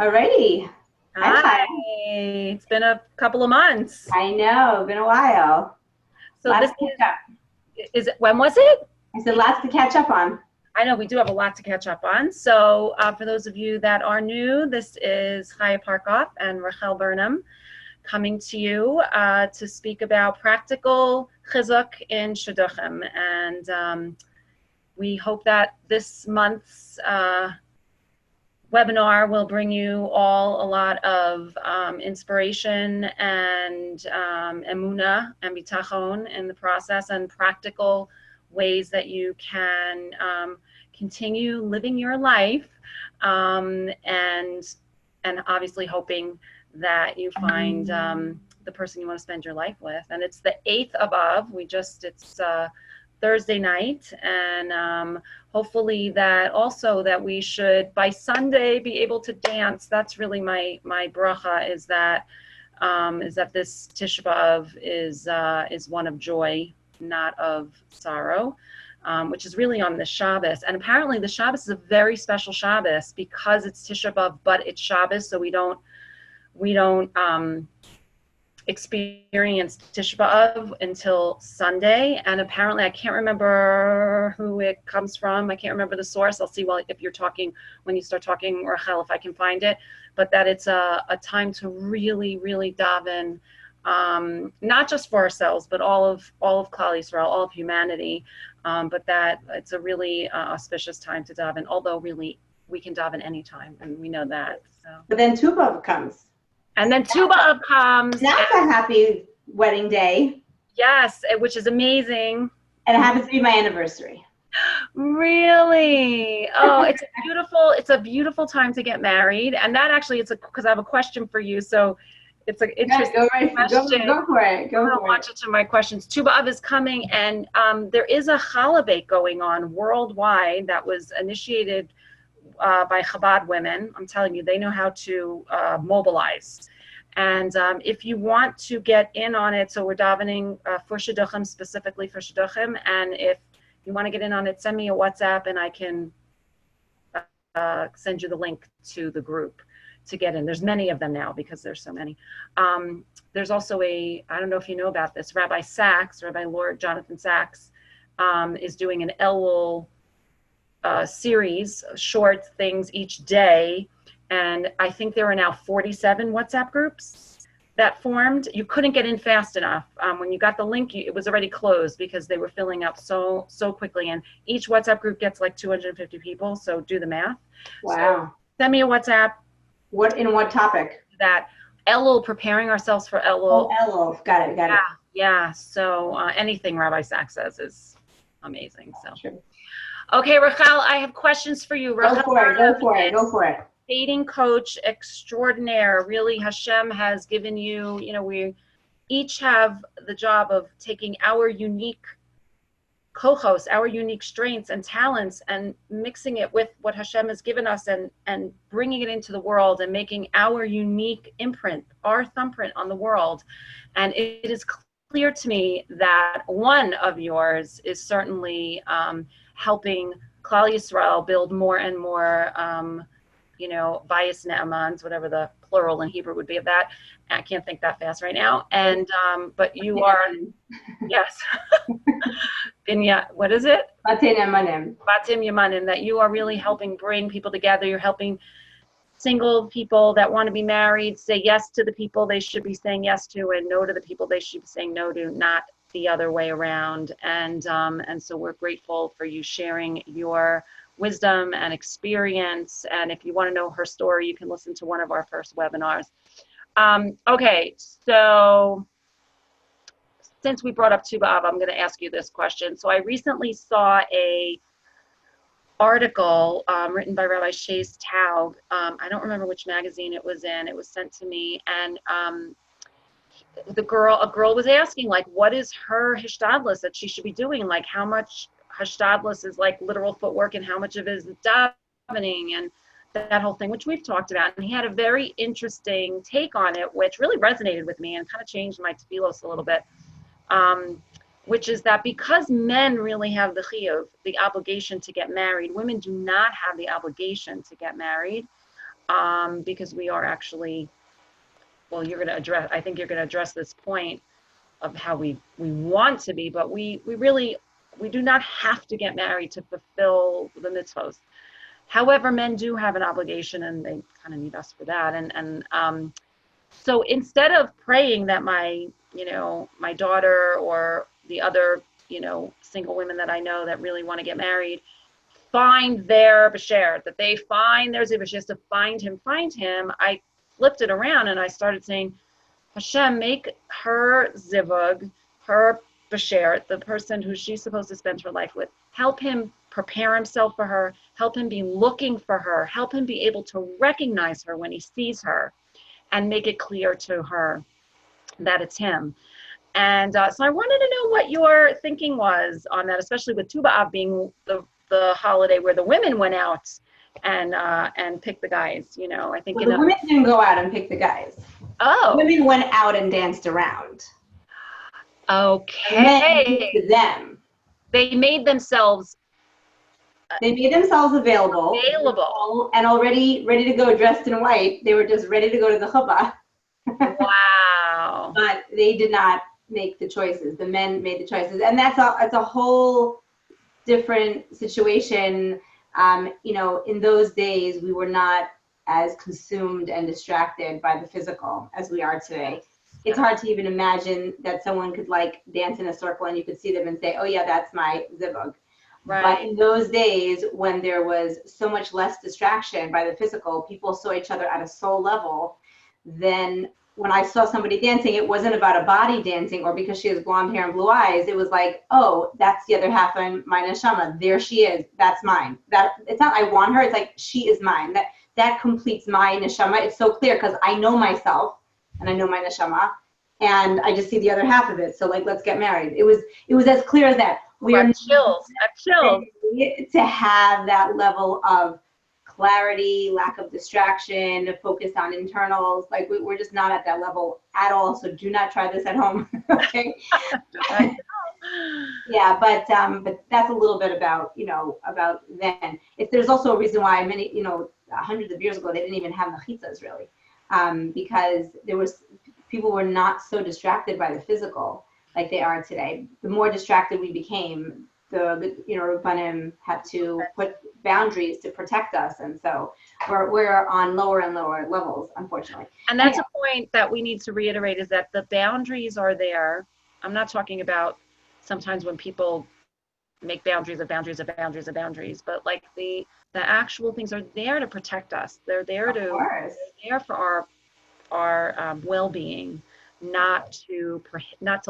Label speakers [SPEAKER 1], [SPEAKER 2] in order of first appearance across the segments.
[SPEAKER 1] Alrighty.
[SPEAKER 2] Hi,
[SPEAKER 1] Hi.
[SPEAKER 2] it's been a couple of months.
[SPEAKER 1] I know, been a while.
[SPEAKER 2] So
[SPEAKER 1] Lots
[SPEAKER 2] this
[SPEAKER 1] to catch up.
[SPEAKER 2] when was it?
[SPEAKER 1] I said lots to catch up on.
[SPEAKER 2] I know we do have a lot to catch up on. So for those of you that are new, this is Chaya Parkoff and Rachel Burnham coming to you to speak about practical chizuk in Shidduchim. And we hope that this month's webinar will bring you all a lot of inspiration and emuna and bitachon in the process, and practical ways that you can continue living your life, and obviously hoping that you find the person you want to spend your life with. And it's the 8th of Av. It's Thursday night, and hopefully that we should by Sunday be able to dance. That's really my bracha, is that this Tisha B'Av is one of joy, not of sorrow, which is really on the Shabbos. And apparently the Shabbos is a very special Shabbos because it's Tisha B'Av, but it's Shabbos, so we don't experienced Tisha B'Av until Sunday. And apparently, I can't remember who it comes from. I can't remember the source. I'll see if you're talking, when you start talking, Rachel, if I can find it. But that it's a time to really, really daven, not just for ourselves, but all of Klal Yisrael, all of humanity. But that it's a really auspicious time to daven, although really we can daven anytime, and we know that. So.
[SPEAKER 1] But then Tuba comes.
[SPEAKER 2] And then Tu B'Av comes.
[SPEAKER 1] That's a happy wedding day.
[SPEAKER 2] Yes, which is amazing.
[SPEAKER 1] And it happens to be my anniversary.
[SPEAKER 2] Really? Oh, it's a beautiful time to get married. And that actually, because I have a question for you. So it's an interesting question.
[SPEAKER 1] Go for it.
[SPEAKER 2] I'm going to watch it to my questions. Tu B'Av is coming, and there is a challah going on worldwide that was initiated by Chabad women. I'm telling you, they know how to mobilize. And if you want to get in on it, so we're davening for Shidduchim, specifically for Shidduchim. And if you want to get in on it, send me a WhatsApp and I can send you the link to the group to get in. There's many of them now because there's so many. There's also I don't know if you know about this, Rabbi Lord Jonathan Sachs is doing an Elul series, short things each day. And I think there are now 47 WhatsApp groups that formed. You couldn't get in fast enough. When you got the link, it was already closed because they were filling up so quickly. And each WhatsApp group gets like 250 people. So do the math.
[SPEAKER 1] Wow.
[SPEAKER 2] So send me a WhatsApp.
[SPEAKER 1] What topic?
[SPEAKER 2] That Elul, preparing ourselves for Elul.
[SPEAKER 1] Oh, Elul. Got it.
[SPEAKER 2] Yeah. So anything Rabbi Sachs says is amazing. So.
[SPEAKER 1] Sure.
[SPEAKER 2] Okay, Rachel, I have questions for you.
[SPEAKER 1] Go for it.
[SPEAKER 2] Dating coach extraordinaire. Really, Hashem has given you, we each have the job of taking our unique kohos, our unique strengths and talents, and mixing it with what Hashem has given us, and bringing it into the world and making our unique imprint, our thumbprint on the world. And it is clear to me that one of yours is certainly helping Klal Yisrael build more and more, Bayis Ne'amans, whatever the plural in Hebrew would be of that. I can't think that fast right now. And, but you are, yes. What is it?
[SPEAKER 1] Batim Yamanim.
[SPEAKER 2] Batim Yamanim, that you are really helping bring people together. You're helping single people that want to be married say yes to the people they should be saying yes to, and no to the people they should be saying no to, not the other way around. And so we're grateful for you sharing your wisdom and experience. And if you want to know her story, you can listen to one of our first webinars. Okay, so since we brought up Tu B'Av, I'm going to ask you this question. So I recently saw a article written by Rabbi Shays Taub. I don't remember which magazine it was in. It was sent to me, and a girl was asking, like, what is her hishtadlus that she should be doing? Like, how much hishtadlus is like literal footwork and how much of it is davening and that whole thing, which we've talked about. And he had a very interesting take on it, which really resonated with me and kind of changed my tefillos a little bit, which is that because men really have the chiyuv, the obligation to get married, women do not have the obligation to get married. because we are actually, well, I think you're going to address this point of how we want to be, but we do not have to get married to fulfill the mitzvos. However, men do have an obligation, and they kind of need us for that. And so instead of praying that my daughter or the other, single women that I know that really want to get married find their b'sher, that they find their zivug, just to find him. I flipped it around and I started saying, Hashem, make her zivug, her b'sher, the person who she's supposed to spend her life with, help him prepare himself for her, help him be looking for her, help him be able to recognize her when he sees her, and make it clear to her that it's him. And so I wanted to know what your thinking was on that, especially with Tu B'Av being the holiday where the women went out and picked the guys. I think
[SPEAKER 1] the women didn't go out and pick the guys.
[SPEAKER 2] Oh,
[SPEAKER 1] women went out and danced around.
[SPEAKER 2] Okay.
[SPEAKER 1] And them.
[SPEAKER 2] They made themselves.
[SPEAKER 1] Available and already ready to go, dressed in white. They were just ready to go to the chuppah.
[SPEAKER 2] Wow.
[SPEAKER 1] But they did not make the choices. The men made the choices, and that's a whole different situation. In those days, we were not as consumed and distracted by the physical as we are today. It's hard to even imagine that someone could dance in a circle and you could see them and say, oh yeah, that's my zivug. Right. But in those days, when there was so much less distraction by the physical, people saw each other at a soul level. Then when I saw somebody dancing, it wasn't about a body dancing or because she has blonde hair and blue eyes. It was like, oh, that's the other half of my neshama. There she is. That's mine. That it's not I want her. It's like she is mine. That completes my neshama. It's so clear because I know myself and I know my neshama, and I just see the other half of it. So let's get married. It was as clear as that. We are
[SPEAKER 2] chills
[SPEAKER 1] to have that level of clarity, lack of distraction, focus on internals. We're just not at that level at all. So do not try this at home. Okay. Yeah, but that's a little bit about then. There's also a reason why many, hundreds of years ago, they didn't even have mechitzas really, because people were not so distracted by the physical like they are today. The more distracted we became, the Rabbanim had to put boundaries to protect us, and so we're on lower and lower levels, unfortunately.
[SPEAKER 2] And that's a point that we need to reiterate, is that the boundaries are there. I'm not talking about sometimes when people make boundaries, but the actual things are there to protect us. They're there for our well-being. Not to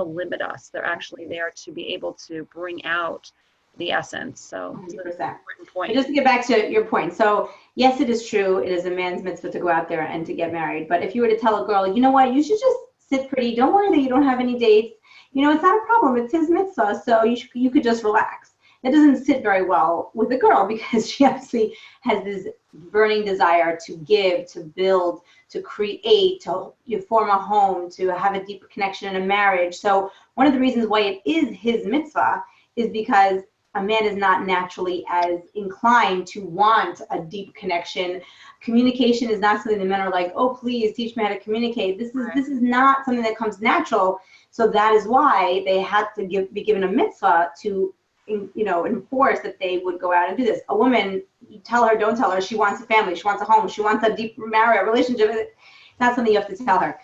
[SPEAKER 2] limit us. They're actually there to be able to bring out the essence. So
[SPEAKER 1] 100%.
[SPEAKER 2] That's an important point.
[SPEAKER 1] But just to get back to your point, so yes, it is true. It is a man's mitzvah to go out there and to get married. But if you were to tell a girl, you know what, you should just sit pretty. Don't worry that you don't have any dates. It's not a problem. It's his mitzvah, so you could just relax. That doesn't sit very well with a girl because she obviously has this burning desire to give, to build, to create, to form a home, to have a deep connection in a marriage. So one of the reasons why it is his mitzvah is because a man is not naturally as inclined to want a deep connection. Communication is not something the men are like, oh, please teach me how to communicate. This is not something that comes natural. So that is why they had to be given a mitzvah to enforce that they would go out and do this. A woman, you tell her, don't tell her, she wants a family, she wants a home, she wants a deep marriage, relationship. It's not something you have to tell her.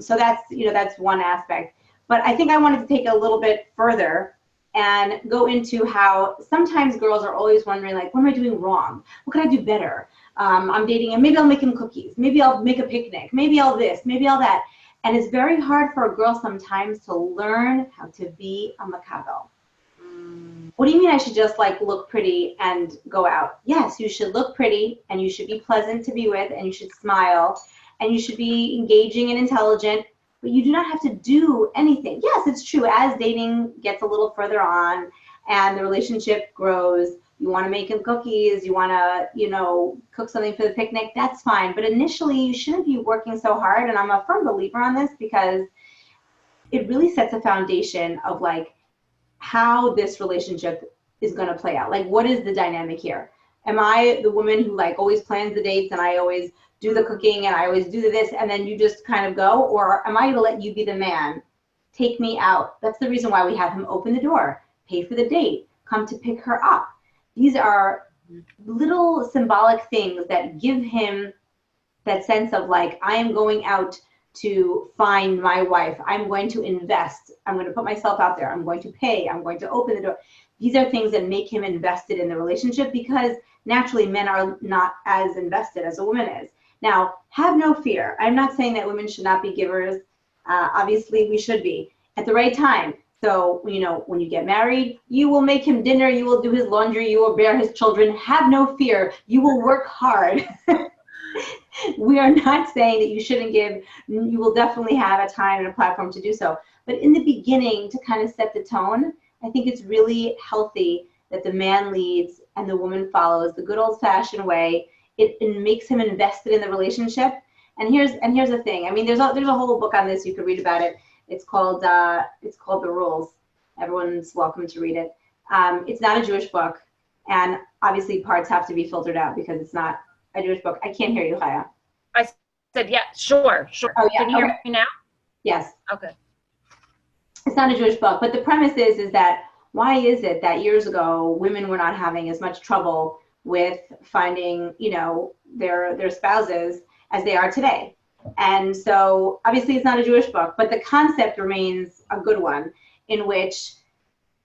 [SPEAKER 1] So that's one aspect. But I think I wanted to take it a little bit further and go into how sometimes girls are always wondering, what am I doing wrong? What can I do better? I'm dating, and maybe I'll make him cookies. Maybe I'll make a picnic. Maybe I'll this, maybe I'll that. And it's very hard for a girl sometimes to learn how to be a makabel. What do you mean I should just look pretty and go out? Yes, you should look pretty and you should be pleasant to be with and you should smile and you should be engaging and intelligent, but you do not have to do anything. Yes, it's true. As dating gets a little further on and the relationship grows, you want to make him cookies, you want to, cook something for the picnic, that's fine. But initially you shouldn't be working so hard. And I'm a firm believer on this because it really sets a foundation of how this relationship is going to play out. What is the dynamic here? Am I the woman who like always plans the dates and I always do the cooking and I always do this and then you just kind of go? Or am I going to let you be the man? Take me out. That's the reason why we have him open the door, pay for the date, come to pick her up. These are little symbolic things that give him that sense of like, I am going out to find my wife. I'm going to invest. I'm going to put myself out there. I'm going to pay. I'm going to open the door. These are things that make him invested in the relationship because naturally men are not as invested as a woman is. Now, have no fear. I'm not saying that women should not be givers. Obviously, we should be at the right time. So, you know, when you get married, you will make him dinner. You will do his laundry. You will bear his children. Have no fear. You will work hard. We are not saying that you shouldn't give. You will definitely have a time and a platform to do so. But in the beginning, to kind of set the tone, I think it's really healthy that the man leads and the woman follows the good old-fashioned way. It makes him invested in the relationship. And here's the thing. I mean, there's a whole book on this. You could read about it. It's called The Rules. Everyone's welcome to read it. It's not a Jewish book, and obviously parts have to be filtered out because it's not a Jewish book. I can't hear you, Chaya.
[SPEAKER 2] I said, yeah, sure.
[SPEAKER 1] Oh, yeah.
[SPEAKER 2] Can you hear me now?
[SPEAKER 1] Yes.
[SPEAKER 2] Okay.
[SPEAKER 1] It's not a Jewish book, but the premise is that why is it that years ago women were not having as much trouble with finding, you know, their spouses as they are today? And so obviously it's not a Jewish book, but the concept remains a good one in which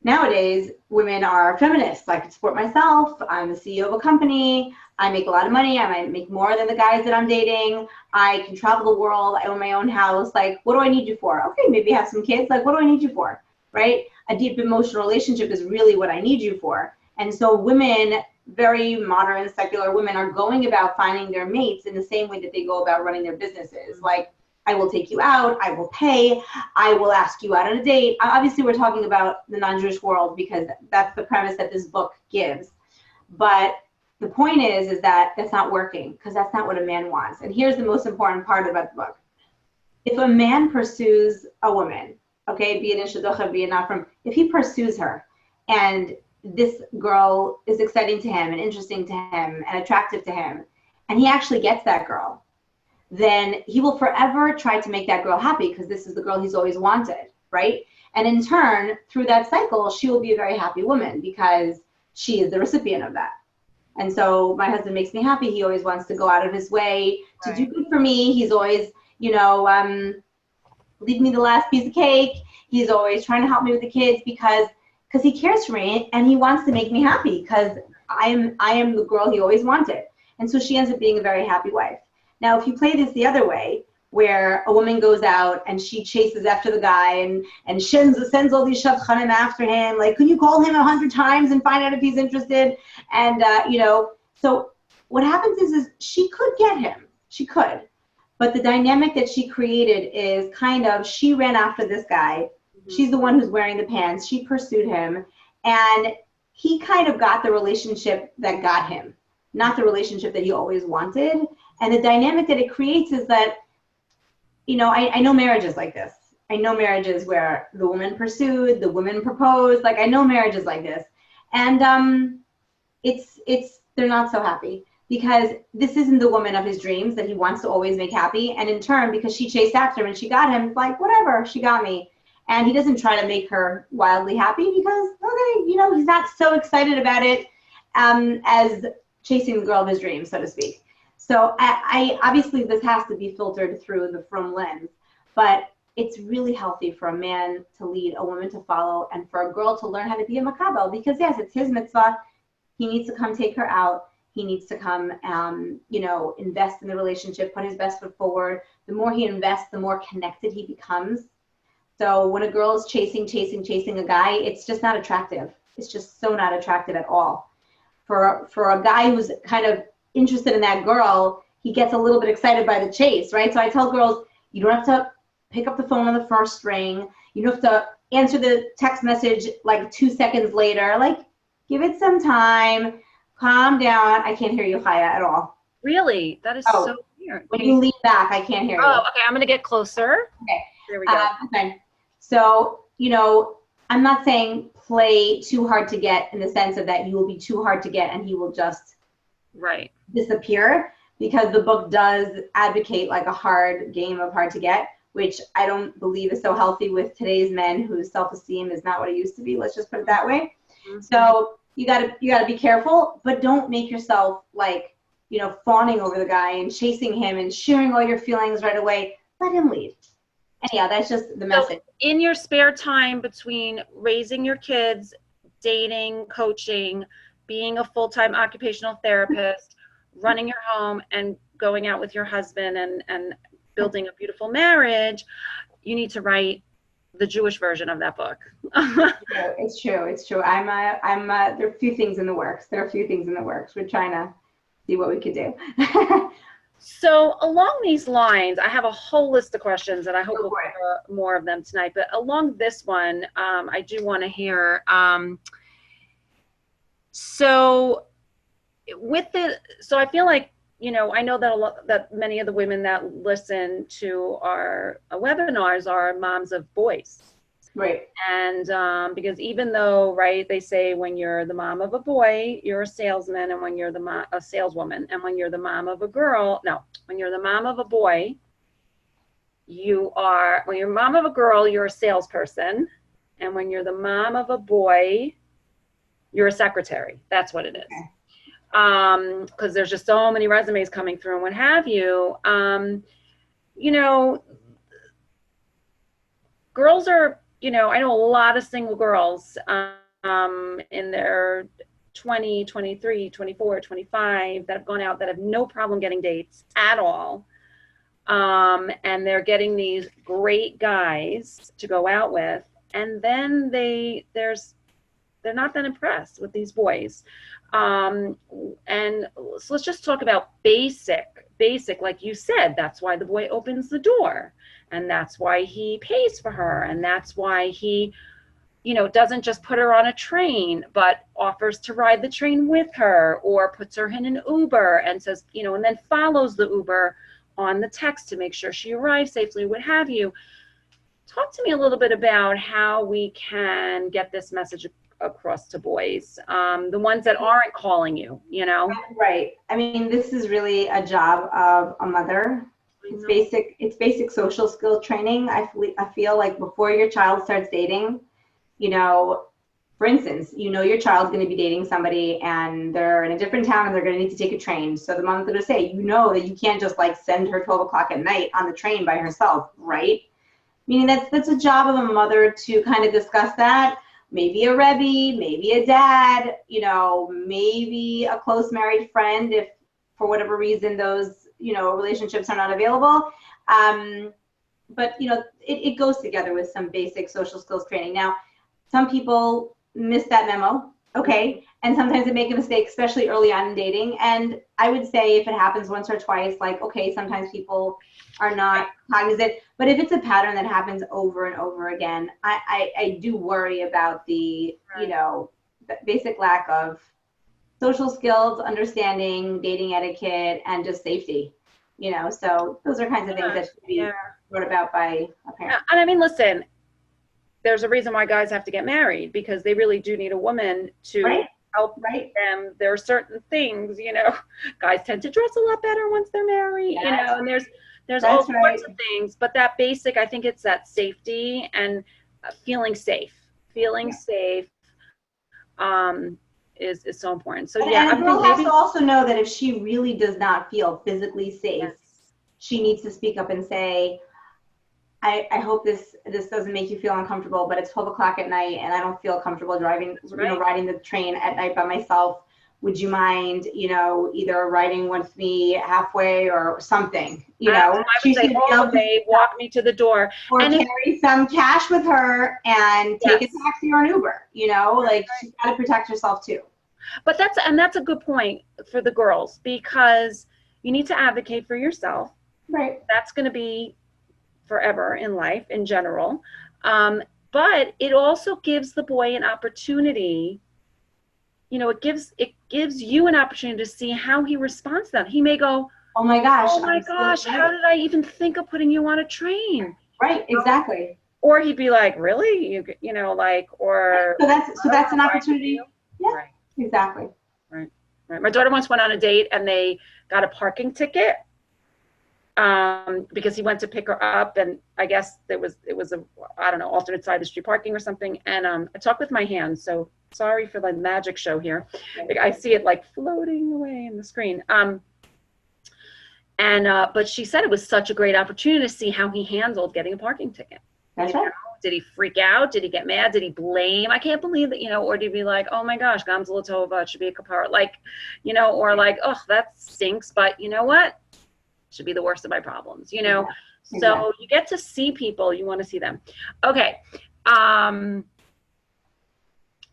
[SPEAKER 1] nowadays women are feminists. I can support myself. I'm the CEO of a company. I make a lot of money. I might make more than the guys that I'm dating. I can travel the world. I own my own house. Like, what do I need you for? Okay, maybe have some kids. Like, what do I need you for? Right? A deep emotional relationship is really what I need you for. And so women, very modern secular women, are going about finding their mates in the same way that they go about running their businesses. Like, I will take you out, I will pay, I will ask you out on a date. Obviously, we're talking about the non-Jewish world because that's the premise that this book gives. But the point is that that's not working because that's not what a man wants. And here's the most important part about the book. If a man pursues a woman, okay, be it in Shidduchim, be it not from, if he pursues her and this girl is exciting to him and interesting to him and attractive to him, and he actually gets that girl, then he will forever try to make that girl happy because this is the girl he's always wanted, right? And in turn, through that cycle, she will be a very happy woman because she is the recipient of that. And so my husband makes me happy. He always wants to go out of his way to do good for me. He's always, you know, leave me the last piece of cake. He's always trying to help me with the kids because he cares for me and he wants to make me happy because I am the girl he always wanted. And so she ends up being a very happy wife. Now, if you play this the other way, where a woman goes out and she chases after the guy and sends all these shadchanim after him, like, could you call him 100 times and find out if he's interested? And, you know, so what happens is she could get him. She could. But the dynamic that she created is kind of, she ran after this guy. Mm-hmm. She's the one who's wearing the pants. She pursued him. And he kind of got the relationship that got him, not the relationship that he always wanted. And the dynamic that it creates is that, you know, I know marriages like this. I know marriages where the woman pursued, the woman proposed. Like, I know marriages like this. And they're not so happy because this isn't the woman of his dreams that he wants to always make happy. And in turn, because she chased after him and she got him, like, whatever, she got me. And he doesn't try to make her wildly happy because, okay, you know, he's not so excited about it as chasing the girl of his dreams, so to speak. So I obviously this has to be filtered through the frum lens, but it's really healthy for a man to lead, a woman to follow, and for a girl to learn how to be a makabel because yes, it's his mitzvah. He needs to come take her out. He needs to come, you know, invest in the relationship, put his best foot forward. The more he invests, the more connected he becomes. So when a girl is chasing a guy, it's just not attractive. It's just so not attractive at all. For a guy who's kind of interested in that girl, he gets a little bit excited by the chase, right? So I tell girls, you don't have to pick up the phone on the first ring. You don't have to answer the text message like 2 seconds later. Like, give it some time, calm down. I can't hear you, Chaya, at all.
[SPEAKER 2] Really? That is so weird.
[SPEAKER 1] When you lean back, I can't hear you.
[SPEAKER 2] Oh, okay. I'm going to get closer.
[SPEAKER 1] Okay.
[SPEAKER 2] There we go.
[SPEAKER 1] Okay. So, you know, I'm not saying play too hard to get in the sense of that you will be too hard to get and he will just
[SPEAKER 2] Right.
[SPEAKER 1] disappear, because the book does advocate like a hard game of hard to get, which I don't believe is so healthy with today's men whose self-esteem is not what it used to be. Let's just put it that way.
[SPEAKER 2] Mm-hmm.
[SPEAKER 1] So you gotta be careful, but don't make yourself like, fawning over the guy and chasing him and sharing all your feelings right away. Let him lead. Anyhow, that's just the message.
[SPEAKER 2] So in your spare time between raising your kids, dating, coaching, being a full-time occupational therapist, running your home, and going out with your husband and building a beautiful marriage, you need to write the Jewish version of that book.
[SPEAKER 1] It's true. It's true. There are a few things in the works. We're trying to see what we could do.
[SPEAKER 2] So along these lines, I have a whole list of questions, and I hope we'll cover more of them tonight. But along this one, I do want to hear. So I feel like, I know that many of the women that listen to our webinars are moms of boys.
[SPEAKER 1] Right.
[SPEAKER 2] And because even though, right, they say when you're the mom of a boy, you're a salesman, and when you're a saleswoman, and when you're the mom of a girl, when you're the mom of a boy, when you're mom of a girl, you're a salesperson, and when you're the mom of a boy, you're a secretary. That's what it is. Okay. Because there's just so many resumes coming through and what have you. Girls are, I know a lot of single girls in their 20, 23, 24, 25 that have gone out that have no problem getting dates at all. And they're getting these great guys to go out with, and then they're not that impressed with these boys. And so let's just talk about basic, like you said, that's why the boy opens the door, and that's why he pays for her, and that's why he, doesn't just put her on a train, but offers to ride the train with her, or puts her in an Uber and says, and then follows the Uber on the text to make sure she arrives safely, what have you. Talk to me a little bit about how we can get this message across to boys, the ones that aren't calling you,
[SPEAKER 1] Right. I mean, this is really a job of a mother. It's basic social skill training. I feel like before your child starts dating, for instance, your child's going to be dating somebody and they're in a different town and they're going to need to take a train. So the mom's going to say, that you can't just like send her 12 o'clock at night on the train by herself, right? Meaning that's a job of a mother to kind of discuss that. Maybe a Rebbe, maybe a dad, maybe a close married friend if for whatever reason those, relationships are not available. But, it goes together with some basic social skills training. Now, some people miss that memo, okay? And sometimes they make a mistake, especially early on in dating. And I would say if it happens once or twice, like, okay, sometimes people are not cognizant. But if it's a pattern that happens over and over again, I do worry about the, basic lack of social skills, understanding, dating etiquette, and just safety. So those are kinds of things that should be brought about by a parent.
[SPEAKER 2] And I mean, listen, there's a reason why guys have to get married, because they really do need a woman to help them. There are certain things, guys tend to dress a lot better once they're married, and there's all sorts of things, but that basic, I think it's that safety and feeling safe is so important. So
[SPEAKER 1] and a girl has to also know that if she really does not feel physically safe, she needs to speak up and say, I hope this doesn't make you feel uncomfortable, but it's 12 o'clock at night and I don't feel comfortable riding the train at night by myself. Would you mind, either riding with me halfway or something,
[SPEAKER 2] I would say all the way, walk me to the door.
[SPEAKER 1] Or carry some cash with her and take a taxi or an Uber, she's got to protect herself too.
[SPEAKER 2] But that's a good point for the girls, because you need to advocate for yourself.
[SPEAKER 1] Right. That's
[SPEAKER 2] going to be forever in life in general. But it also gives the boy an opportunity. It gives you an opportunity to see how he responds to that. He may go, oh my gosh, how did I even think of putting you on a train?
[SPEAKER 1] Right, exactly.
[SPEAKER 2] Or he'd be like, really? Or
[SPEAKER 1] so that's an opportunity. Yeah, right. Exactly.
[SPEAKER 2] Right. Right. My daughter once went on a date and they got a parking ticket because he went to pick her up, and I guess it was a, I don't know, alternate side of the street parking or something. And I talk with my hands, so sorry for the magic show here. I see it like floating away in the screen. But she said it was such a great opportunity to see how he handled getting a parking ticket.
[SPEAKER 1] That's right.
[SPEAKER 2] Did he freak out? Did he get mad? Did he blame? I can't believe that, or did he be like, oh my gosh, Gamza Latova, it should be a kapara, like, or like, oh, that stinks, but you know what? Should be the worst of my problems,
[SPEAKER 1] Yeah, exactly.
[SPEAKER 2] So you get to see people, you want to see them. Okay. All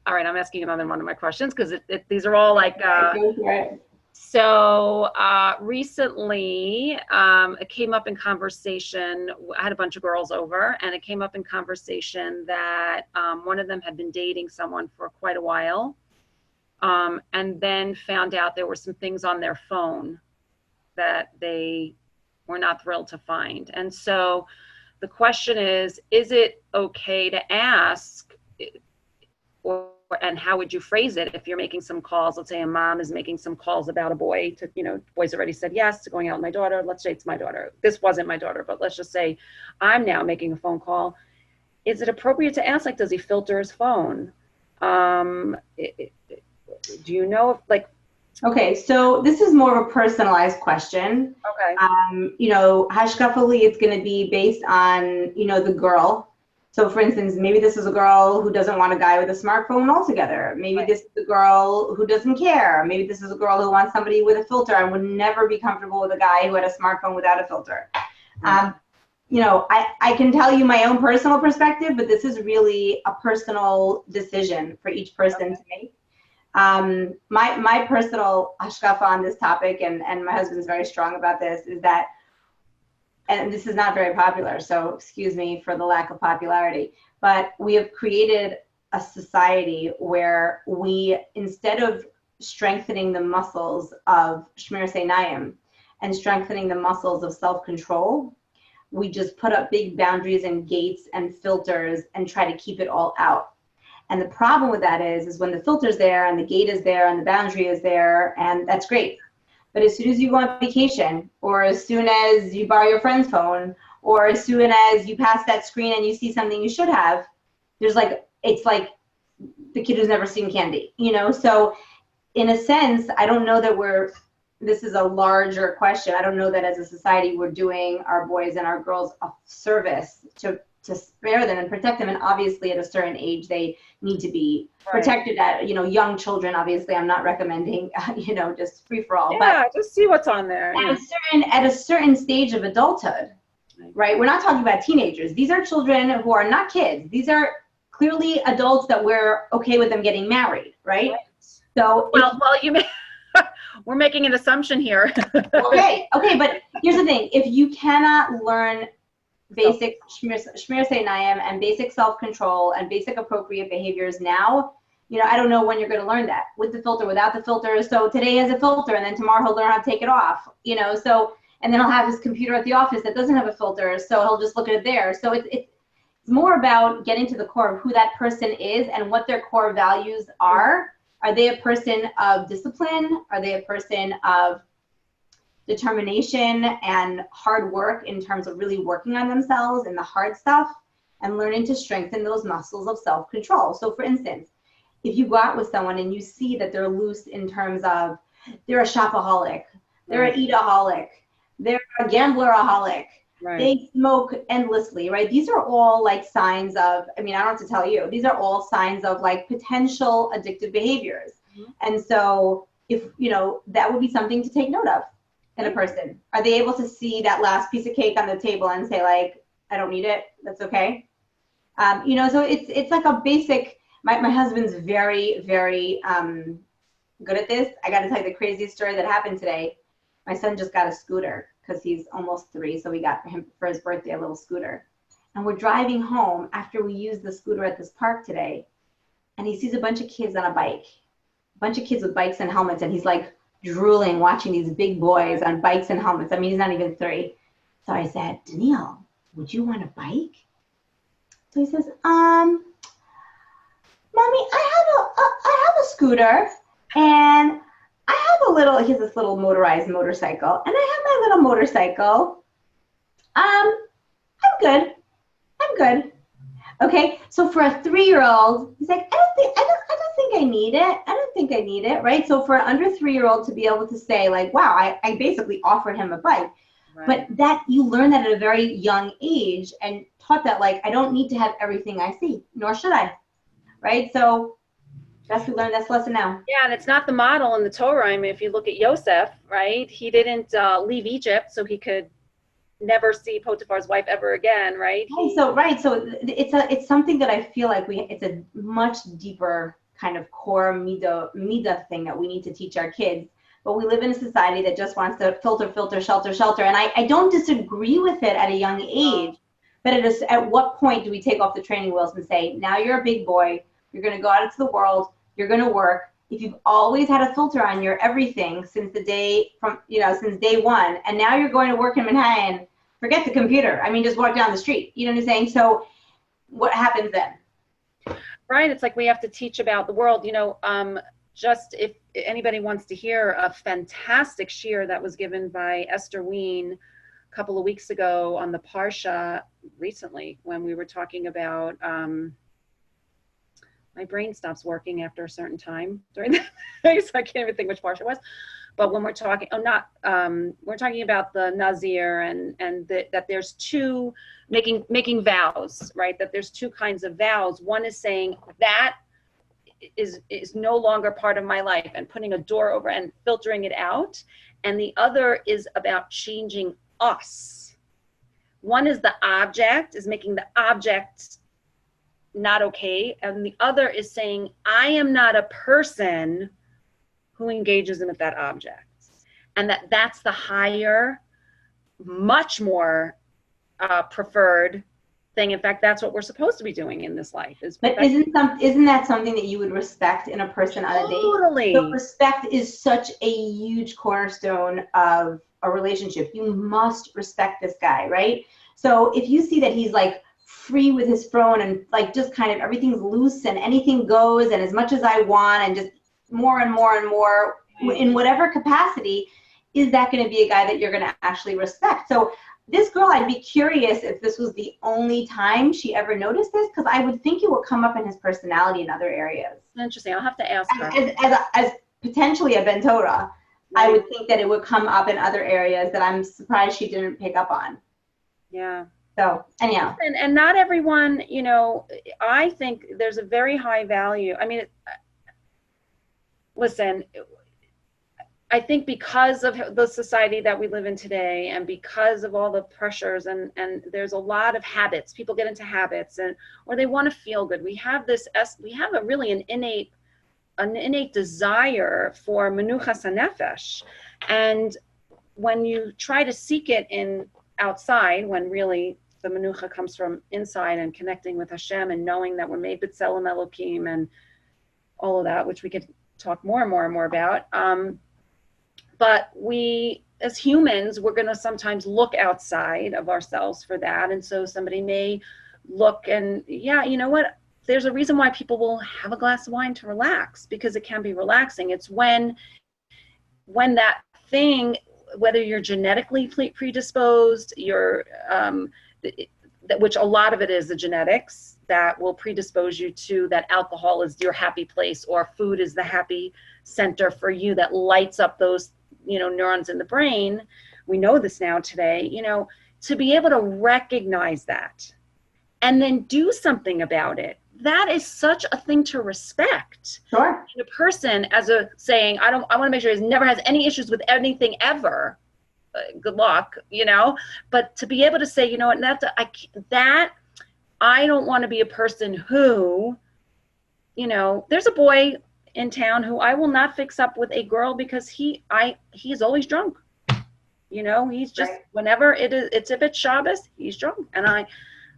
[SPEAKER 2] right, I'm asking another one of my questions because these are all like,
[SPEAKER 1] Go for it.
[SPEAKER 2] So recently, it came up in conversation. I had a bunch of girls over, and it came up in conversation that one of them had been dating someone for quite a while, and then found out there were some things on their phone that they were not thrilled to find. And so the question is it okay to ask, and how would you phrase it if you're making some calls? Let's say a mom is making some calls about a boy to, boy's already said yes to going out with my daughter. Let's say it's my daughter. This wasn't my daughter, but let's just say I'm now making a phone call. Is it appropriate to ask, like, does he filter his phone? Do you know if, like,
[SPEAKER 1] okay, so this is more of a personalized question.
[SPEAKER 2] Okay.
[SPEAKER 1] Hashkafali, it's going to be based on, the girl. So for instance, maybe this is a girl who doesn't want a guy with a smartphone altogether. Maybe
[SPEAKER 2] Right.
[SPEAKER 1] this is a girl who doesn't care. Maybe this is a girl who wants somebody with a filter and would never be comfortable with a guy who had a smartphone without a filter. I can tell you my own personal perspective, but this is really a personal decision for each person to make. My personal hashkafa on this topic, and my husband's very strong about this, is that, and this is not very popular, so excuse me for the lack of popularity, but we have created a society where we, instead of strengthening the muscles of Shmir Seinayim and strengthening the muscles of self-control, we just put up big boundaries and gates and filters and try to keep it all out. And the problem with that is when the filter's there and the gate is there and the boundary is there, and that's great. But as soon as you go on vacation, or as soon as you borrow your friend's phone, or as soon as you pass that screen and you see something you should have, it's like the kid who's never seen candy, So in a sense, I don't know that this is a larger question. I don't know that as a society we're doing our boys and our girls a service to spare them and protect them. And obviously at a certain age, they need to be protected. At, young children, obviously I'm not recommending, just free for all.
[SPEAKER 2] Yeah, but just see what's on there.
[SPEAKER 1] At a certain stage of adulthood, right? We're not talking about teenagers. These are children who are not kids. These are clearly adults that we're okay with them getting married, right? So
[SPEAKER 2] we're making an assumption here.
[SPEAKER 1] okay, but here's the thing. If you cannot learn basic Shmir Seinayim and basic self-control and basic appropriate behaviors now, I don't know when you're going to learn that, with the filter, without the filter. So today he has a filter, and then tomorrow he'll learn how to take it off, and then he'll have his computer at the office that doesn't have a filter, so he'll just look at it there. So it's more about getting to the core of who that person is and what their core values are. Are they a person of discipline? Are they a person of determination and hard work in terms of really working on themselves and the hard stuff and learning to strengthen those muscles of self-control? So for instance, if you go out with someone and you see that they're loose in terms of they're a shopaholic, they're an eataholic, they're a gambleraholic, they smoke endlessly, right? These are all like signs of, I don't have to tell you, these are all signs of like potential addictive behaviors. And so if, that would be something to take note of in a person. Are they able to see that last piece of cake on the table and say like, I don't need it, that's okay? So it's like a basic, my husband's very, very good at this. I got to tell you the craziest story that happened today. My son just got a scooter because he's almost 3, so we got him for his birthday a little scooter. And we're driving home after we used the scooter at this park today, and he sees a bunch of kids on a bike, a bunch of kids with bikes and helmets, and he's like drooling watching these big boys on bikes and helmets. He's not even 3. So I said, Daniil, would you want a bike? So he says, Mommy, I have a scooter, and he has this little motorized motorcycle, and I have my little motorcycle. I'm good. I'm good. Okay, so for a 3-year-old, he's like, I don't think I need it. I don't think I need it, right? So for an under 3-year-old to be able to say, like, wow, I basically offered him a bike. Right. But that, you learn that at a very young age and taught that, like, I don't need to have everything I see, nor should I, right? So we learned this lesson now.
[SPEAKER 2] Yeah, and it's not the model in the Torah. I mean, if you look at Yosef, right, he didn't leave Egypt so he could never see Potiphar's wife ever again, right?
[SPEAKER 1] So it's something that I feel like it's a much deeper kind of core midah thing that we need to teach our kids. But we live in a society that just wants to filter, shelter. And I don't disagree with it at a young age. But at what point do we take off the training wheels and say, now you're a big boy, you're going to go out into the world, you're going to work. If you've always had a filter on your everything since day one, and now you're going to work in Manhattan, forget the computer. I mean, just walk down the street. You know what I'm saying? So what happens then?
[SPEAKER 2] Right. It's like we have to teach about the world. Just if anybody wants to hear a fantastic shiur that was given by Esther Wien a couple of weeks ago on the Parsha recently, when we were talking about my brain stops working after a certain time during the day, so I can't even think which Parsha it was. But when we're talking, we're talking about the Nazir and that there's two making vows, right? That there's two kinds of vows. One is saying that is no longer part of my life and putting a door over and filtering it out. And the other is about changing us. One is the object, is making the object not okay. And the other is saying, I am not a person who engages in with that object. And that's the higher, much more preferred thing. In fact, that's what we're supposed to be doing in this life.
[SPEAKER 1] But isn't that something that you would respect in a person on a date?
[SPEAKER 2] Totally.
[SPEAKER 1] So respect is such a huge cornerstone of a relationship. You must respect this guy, right? So if you see that he's like free with his phone and like just kind of everything's loose and anything goes and as much as I want and just more and more and more in whatever capacity, is that going to be a guy that you're going to actually respect? So this girl, I'd be curious if this was the only time she ever noticed this, because I would think it would come up in his personality in other areas.
[SPEAKER 2] Interesting. I'll have to ask her.
[SPEAKER 1] As potentially a Ben Torah, right. I would think that it would come up in other areas that I'm surprised she didn't pick up on.
[SPEAKER 2] Yeah.
[SPEAKER 1] So anyhow.
[SPEAKER 2] And not everyone, I think there's a very high value. I mean, listen, I think because of the society that we live in today and because of all the pressures and there's a lot of habits, people get into habits or they want to feel good. We have an innate desire for menuchas hanefesh. And when you try to seek it in outside, when really the menucha comes from inside and connecting with Hashem and knowing that we're made b'tselem Elokim and all of that, which we could talk more and more and more about. But we, as humans, we're going to sometimes look outside of ourselves for that. And so somebody may look and, yeah, you know what? There's a reason why people will have a glass of wine to relax, because it can be relaxing. It's when that thing, whether you're genetically predisposed, which a lot of it is the genetics that will predispose you to that alcohol is your happy place or food is the happy center for you that lights up those neurons in the brain. We know this now today, to be able to recognize that and then do something about it. That is such a thing to respect.
[SPEAKER 1] Sure.
[SPEAKER 2] And a person saying, I want to make sure he never has any issues with anything ever. Good luck, but to be able to say, I don't want to be a person who, there's a boy in town who I will not fix up with a girl because he's always drunk. He's just, right. Whenever if it's Shabbos, he's drunk. And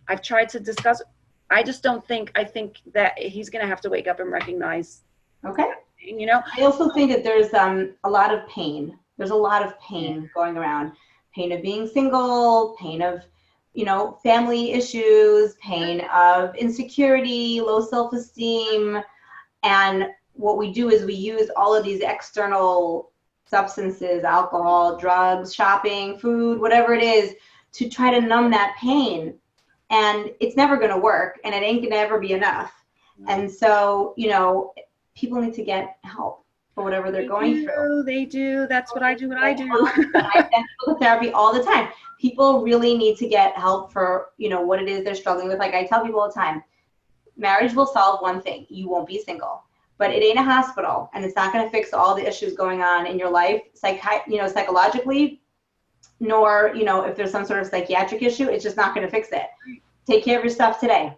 [SPEAKER 2] I've tried to discuss, I think that he's going to have to wake up and recognize.
[SPEAKER 1] Okay. I also think that there's a lot of pain. There's a lot of pain going around. Pain of being single, pain of, family issues, pain of insecurity, low self-esteem. And what we do is we use all of these external substances, alcohol, drugs, shopping, food, whatever it is, to try to numb that pain. And it's never going to work, and it ain't going to ever be enough. And so, you know, people need to get help for whatever they're going through.
[SPEAKER 2] They do. That's what I do. I do.
[SPEAKER 1] I send people to therapy all the time. People really need to get help for, you know, what it is they're struggling with. Like I tell people all the time, marriage will solve one thing. You won't be single. But it ain't a hospital, and it's not going to fix all the issues going on in your life, psychologically, nor, you know, if there's some sort of psychiatric issue, it's just not going to fix it. Take care of your stuff today.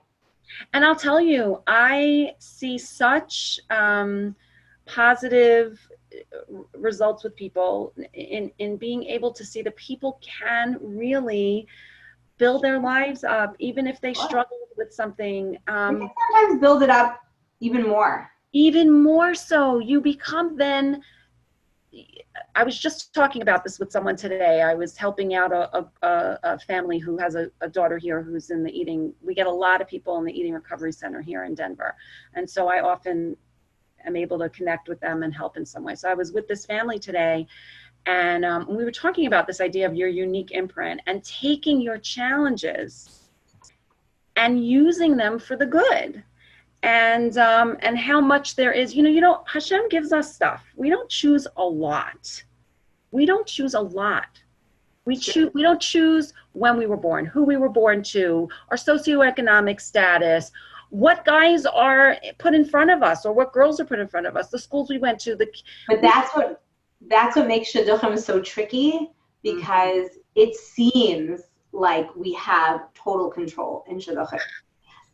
[SPEAKER 2] And I'll tell you, I see such positive results with people in being able to see that people can really build their lives up, even if they struggle with something.
[SPEAKER 1] You can sometimes build it up even more.
[SPEAKER 2] Even more so. You become then, I was just talking about this with someone today. I was helping out a family who has a daughter here who's in the eating. We get a lot of people in the Eating Recovery Center here in Denver. And so I often am able to connect with them and help in some way. So I was with this family today, and we were talking about this idea of your unique imprint and taking your challenges and using them for the good. And how much there is, you know, Hashem gives us stuff. We don't choose a lot. We don't choose a lot. We don't choose when we were born, who we were born to, our socioeconomic status, what guys are put in front of us or what girls are put in front of us, the schools we went to.
[SPEAKER 1] But that's what makes Shidduchim so tricky, because it seems like we have total control in Shidduchim.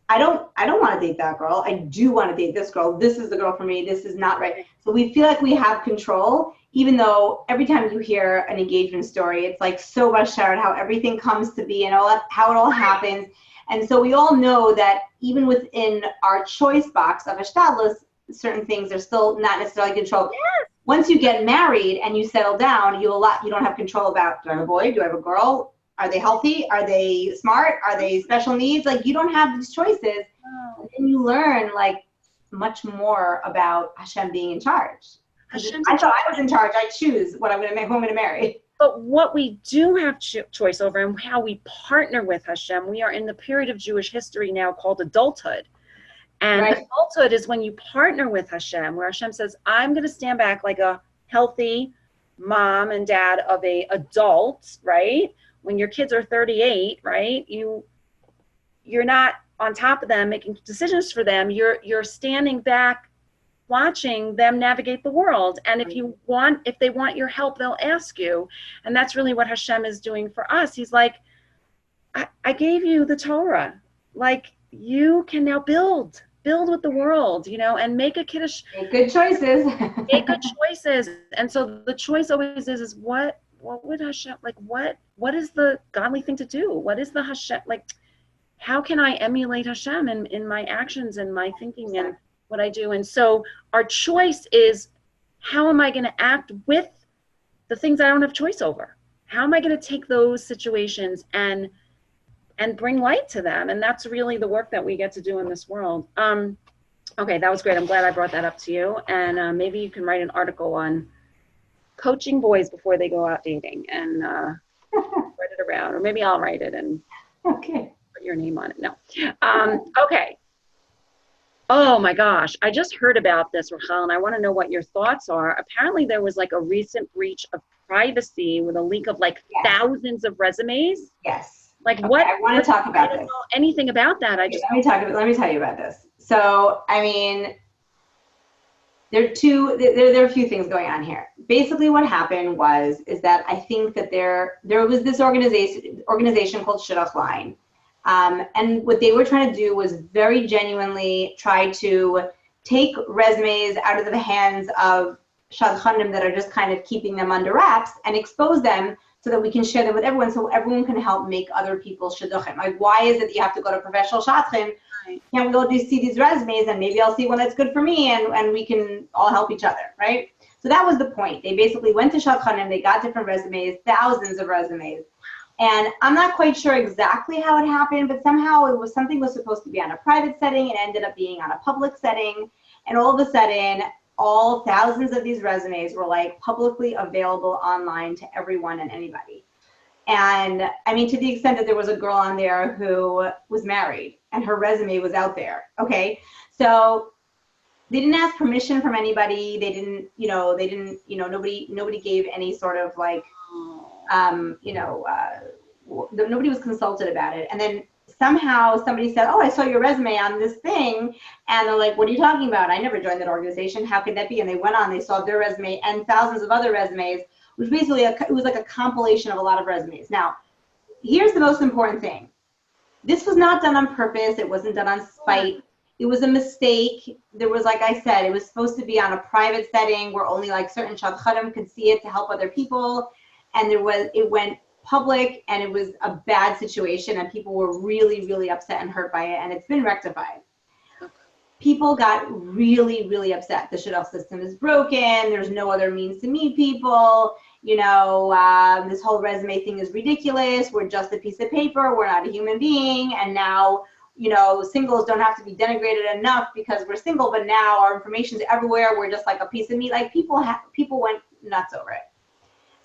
[SPEAKER 1] I don't want to date that girl. I do want to date this girl. This is the girl for me. This is not right. So we feel like we have control, even though every time you hear an engagement story, it's like so much shared how everything comes to be and all that, how it all happens. And so we all know that even within our choice box of Ashtadlis, certain things are still not necessarily controlled.
[SPEAKER 2] Yes.
[SPEAKER 1] Once you get married and you settle down, you don't have control about, do I have a boy? Do I have a girl? Are they healthy? Are they smart? Are they special needs? Like, you don't have these choices. Oh. And then you learn, like, much more about Hashem being in charge. I thought I was in charge. I choose what who I'm going to marry.
[SPEAKER 2] But what we do have choice over and how we partner with Hashem, we are in the period of Jewish history now called adulthood. And right. Adulthood is when you partner with Hashem, where Hashem says, I'm going to stand back like a healthy mom and dad of a adult, right? When your kids are 38, right? You're not on top of them making decisions for them. You're standing back watching them navigate the world. And if they want your help, they'll ask you. And that's really what Hashem is doing for us. He's like, I gave you the Torah. Like, you can now build with the world, you know, and make a kiddush.
[SPEAKER 1] Make good choices.
[SPEAKER 2] Make good choices. And so the choice always is what would Hashem, like, what is the godly thing to do? What is the Hashem, like, how can I emulate Hashem in my actions and my thinking and what I do? And so our choice is, how am I going to act with the things I don't have choice over? How am I going to take those situations and bring light to them? And that's really the work that we get to do in this world. Okay, that was great. I'm glad I brought that up to you. And maybe you can write an article on coaching boys before they go out dating and spread it around. Or maybe I'll write it and put your name on it. No. Okay. Oh my gosh. I just heard about this, Rachel, and I want to know what your thoughts are. Apparently there was like a recent breach of privacy with a leak of like thousands of resumes.
[SPEAKER 1] Yes.
[SPEAKER 2] Like what?
[SPEAKER 1] I want to talk about this.
[SPEAKER 2] I don't know anything about that.
[SPEAKER 1] Let me tell you about this. So, I mean, there are a few things going on here. Basically what happened is that I think that there was this organization called Shidduch Line. And what they were trying to do was very genuinely try to take resumes out of the hands of Shidduchim that are just kind of keeping them under wraps and expose them so that we can share them with everyone, so everyone can help make other people Shidduchim. Like, why is it that you have to go to professional Shidduchim? Can't we go see these resumes and maybe I'll see one that's good for me and we can all help each other, right? So that was the point. They basically went to Shidduchim, they got different resumes, thousands of resumes. And I'm not quite sure exactly how it happened, but somehow something was supposed to be on a private setting. It ended up being on a public setting. And all of a sudden, all thousands of these resumes were like publicly available online to everyone and anybody. And I mean, to the extent that there was a girl on there who was married and her resume was out there. Okay. So they didn't ask permission from anybody. They didn't, nobody gave any sort of like, nobody was consulted about it. And then somehow somebody said, oh, I saw your resume on this thing. And they're like, what are you talking about? I never joined that organization. How could that be? And they went on, they saw their resume and thousands of other resumes, which basically, it was like a compilation of a lot of resumes. Now, here's the most important thing. This was not done on purpose. It wasn't done on spite. It was a mistake. There was, like I said, it was supposed to be on a private setting where only like certain Shidduchim could see it to help other people. And it went public, and it was a bad situation, and people were really, really upset and hurt by it, and it's been rectified. People got really, really upset. The Shidduch system is broken. There's no other means to meet people. This whole resume thing is ridiculous. We're just a piece of paper. We're not a human being. And now, singles don't have to be denigrated enough because we're single, but now our information's everywhere. We're just like a piece of meat. Like people went nuts over it.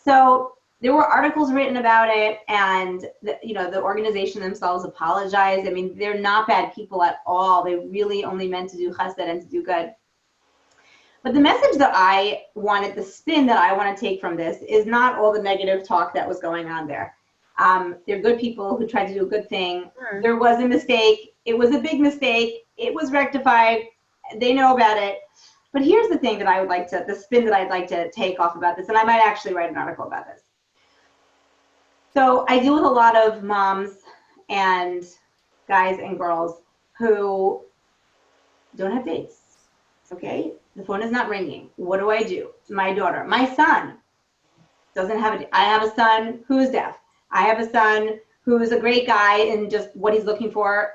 [SPEAKER 1] So there were articles written about it, and the organization themselves apologized. I mean, they're not bad people at all. They really only meant to do chesed and to do good. But the message that I wanted, the spin that I want to take from this, is not all the negative talk that was going on there. They're good people who tried to do a good thing. Sure. There was a mistake. It was a big mistake. It was rectified. They know about it. But here's the thing that the spin that I'd like to take off about this, and I might actually write an article about this. So I deal with a lot of moms and guys and girls who don't have dates, okay? The phone is not ringing. What do I do? My daughter, my son doesn't have I have a son who's deaf. I have a son who's a great guy, and just what he's looking for,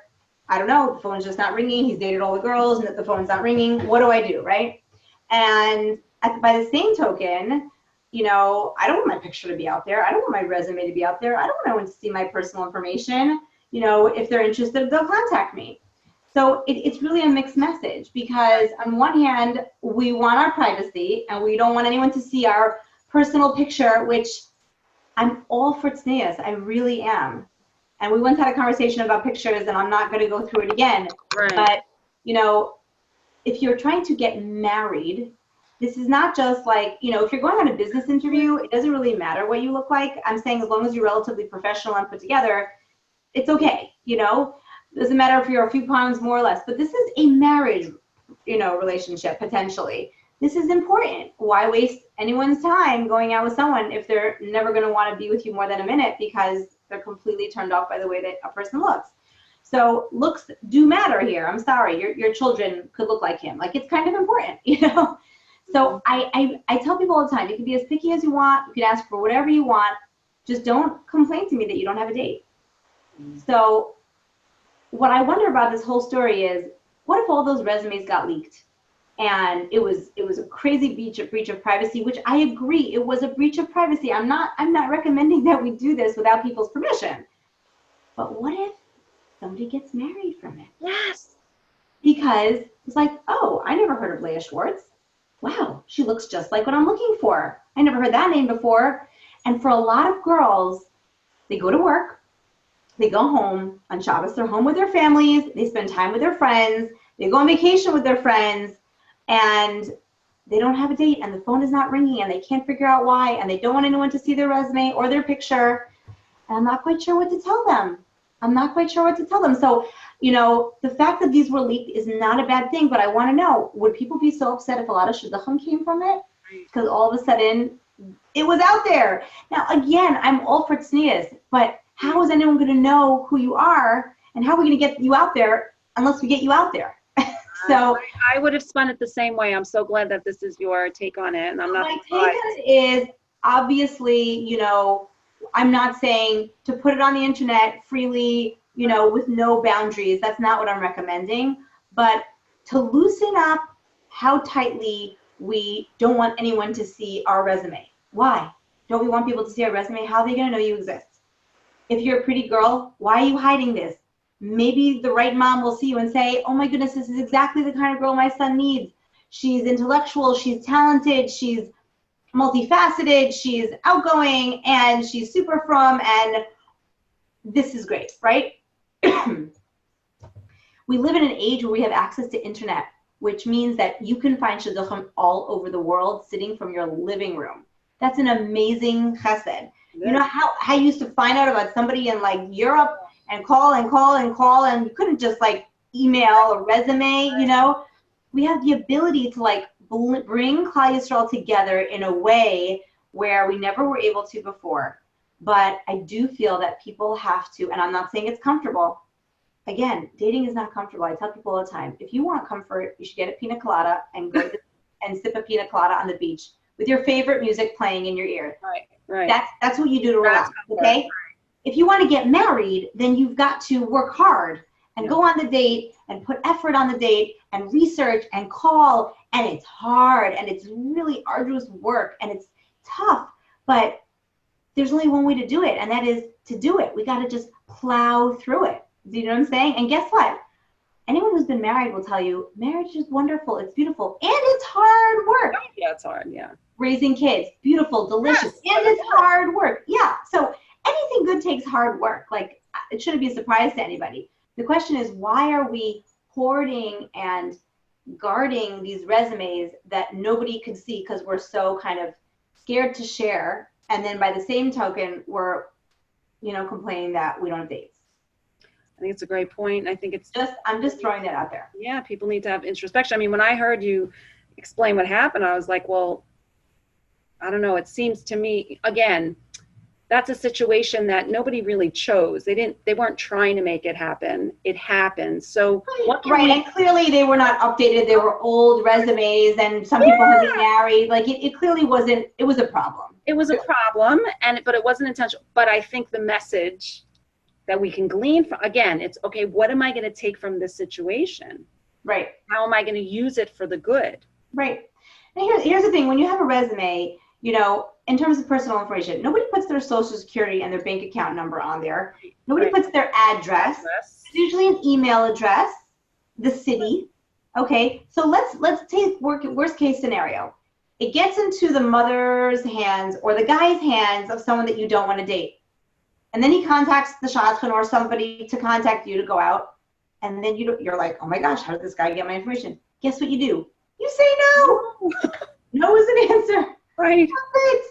[SPEAKER 1] I don't know, the phone's just not ringing. He's dated all the girls and the phone's not ringing. What do I do, right? And by the same token, I don't want my picture to be out there. I don't want my resume to be out there. I don't want anyone to see my personal information. If they're interested, they'll contact me. So it's really a mixed message, because on one hand, we want our privacy and we don't want anyone to see our personal picture, which I'm all for tznius. I really am. And we once had a conversation about pictures, and I'm not going to go through it again. Right. But, if you're trying to get married, this is not just like, if you're going on a business interview, it doesn't really matter what you look like. I'm saying as long as you're relatively professional and put together, it's okay, Doesn't matter if you're a few pounds more or less. But this is a marriage, relationship, potentially. This is important. Why waste anyone's time going out with someone if they're never going to want to be with you more than a minute because they're completely turned off by the way that a person looks? So looks do matter here. I'm sorry. Your children could look like him. Like, it's kind of important, So I tell people all the time, you can be as picky as you want. You can ask for whatever you want. Just don't complain to me that you don't have a date. So what I wonder about this whole story is, what if all those resumes got leaked? And it was a crazy breach of privacy, which I agree, it was a breach of privacy. I'm not recommending that we do this without people's permission. But what if somebody gets married from it? Yes. Because it's like, oh, I never heard of Leah Schwartz. Wow, she looks just like what I'm looking for. I never heard that name before. And for a lot of girls, they go to work, they go home on Shabbos, they're home with their families, they spend time with their friends, they go on vacation with their friends, and they don't have a date, and the phone is not ringing, and they can't figure out why, and they don't want anyone to see their resume or their picture, and I'm not quite sure what to tell them. So, the fact that these were leaked is not a bad thing, but I want to know, would people be so upset if a lot of Shidduchim came from it? Because all of a sudden, it was out there. Now, again, I'm all for tznius, but how is anyone going to know who you are, and how are we going to get you out there unless we get you out there? So
[SPEAKER 2] I would have spun it the same way. I'm so glad that this is your take on it, and I'm not.
[SPEAKER 1] My take on it is, obviously, I'm not saying to put it on the internet freely, with no boundaries. That's not what I'm recommending. But to loosen up how tightly we don't want anyone to see our resume. Why? Don't we want people to see our resume? How are they going to know you exist? If you're a pretty girl, why are you hiding this? Maybe the right mom will see you and say, oh my goodness, this is exactly the kind of girl my son needs. she's intellectual, she's talented, she's multifaceted, she's outgoing, and she's super frum, and this is great, right? We live in an age where we have access to internet, which means that you can find shidduchim all over the world sitting from your living room. That's an amazing chesed. You know how I used to find out about somebody in like Europe and call, and you couldn't just like email a resume, you know? We have the ability to like bring Klal Yisrael together in a way where we never were able to before. But I do feel that people have to, and I'm not saying it's comfortable. Again, dating is not comfortable. I tell people all the time, if you want comfort, you should get a pina colada and go and sip a pina colada on the beach with your favorite music playing in your ear.
[SPEAKER 2] Right.
[SPEAKER 1] That's what you do to relax, okay? If you want to get married, then you've got to work hard and go on the date and put effort on the date and research and call, and it's hard and it's really arduous work and it's tough, but there's only one way to do it, and that is to do it. We got to just plow through it. Do you know what I'm saying? And guess what? Anyone who's been married will tell you marriage is wonderful, it's beautiful, and it's hard work.
[SPEAKER 2] Yeah, it's hard, yeah.
[SPEAKER 1] Raising kids, beautiful, delicious, and it's hard work. Yeah, so anything good takes hard work. Like, it shouldn't be a surprise to anybody. The question is, why are we hoarding and guarding these resumes that nobody could see because we're so kind of scared to share? And then by the same token, we're, complaining that we don't have dates.
[SPEAKER 2] I think it's a great point. I think it's
[SPEAKER 1] I'm just throwing that out there.
[SPEAKER 2] Yeah, people need to have introspection. I mean, when I heard you explain what happened, I was like, well, I don't know. It seems to me, again, that's a situation that nobody really chose. They weren't trying to make it happen. It happened. So
[SPEAKER 1] and clearly they were not updated. They were old resumes, and some people have been married. Like it clearly wasn't. It was a problem.
[SPEAKER 2] It was a problem, but it wasn't intentional. But I think the message that we can glean from, again, it's okay. What am I going to take from this situation?
[SPEAKER 1] Right.
[SPEAKER 2] How am I going to use it for the good?
[SPEAKER 1] Right. And here's the thing: when you have a resume, in terms of personal information, nobody puts their social security and their bank account number on there. Nobody puts their address. It's usually an email address, the city. Okay, so let's take worst case scenario. It gets into the mother's hands or the guy's hands of someone that you don't want to date. And then he contacts the shadchan or somebody to contact you to go out. And then you're like, oh my gosh, how did this guy get my information? Guess what you do? You say no. No is an answer.
[SPEAKER 2] Right.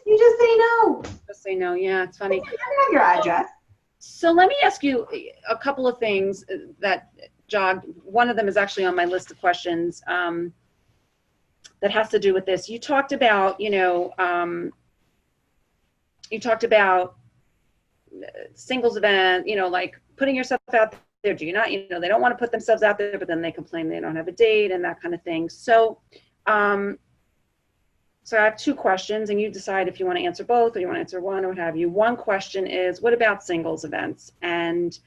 [SPEAKER 1] You just say no.
[SPEAKER 2] Just say no. Yeah, it's funny.
[SPEAKER 1] You don't have your address.
[SPEAKER 2] So let me ask you a couple of things that jogged. One of them is actually on my list of questions that has to do with this. You talked about, singles event, like putting yourself out there. Do you not, they don't want to put themselves out there, but then they complain they don't have a date and that kind of thing. So, So I have two questions, and you decide if you want to answer both or you want to answer one or what have you. One question is, what about singles events? And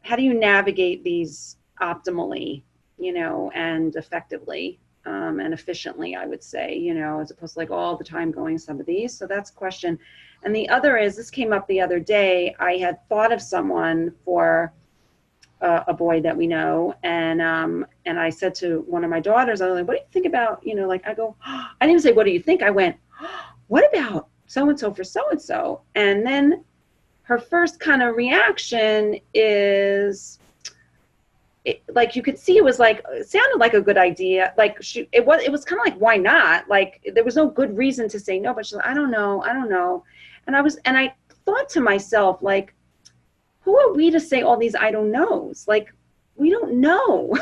[SPEAKER 2] how do you navigate these optimally, and effectively and efficiently, I would say, as opposed to like all the time going some of these. So that's a question. And the other is, this came up the other day. I had thought of someone for a boy that we know, and I said to one of my daughters, I was like, what do you think about, I go, I didn't even say, what do you think? I went, what about so-and-so for so-and-so? And then her first kind of reaction is, like, you could see it was like, it sounded like a good idea. Like it was kind of like, why not? Like there was no good reason to say no, but she's like, I don't know. And I thought to myself, like, who are we to say all these I don't knows? Like, we don't know.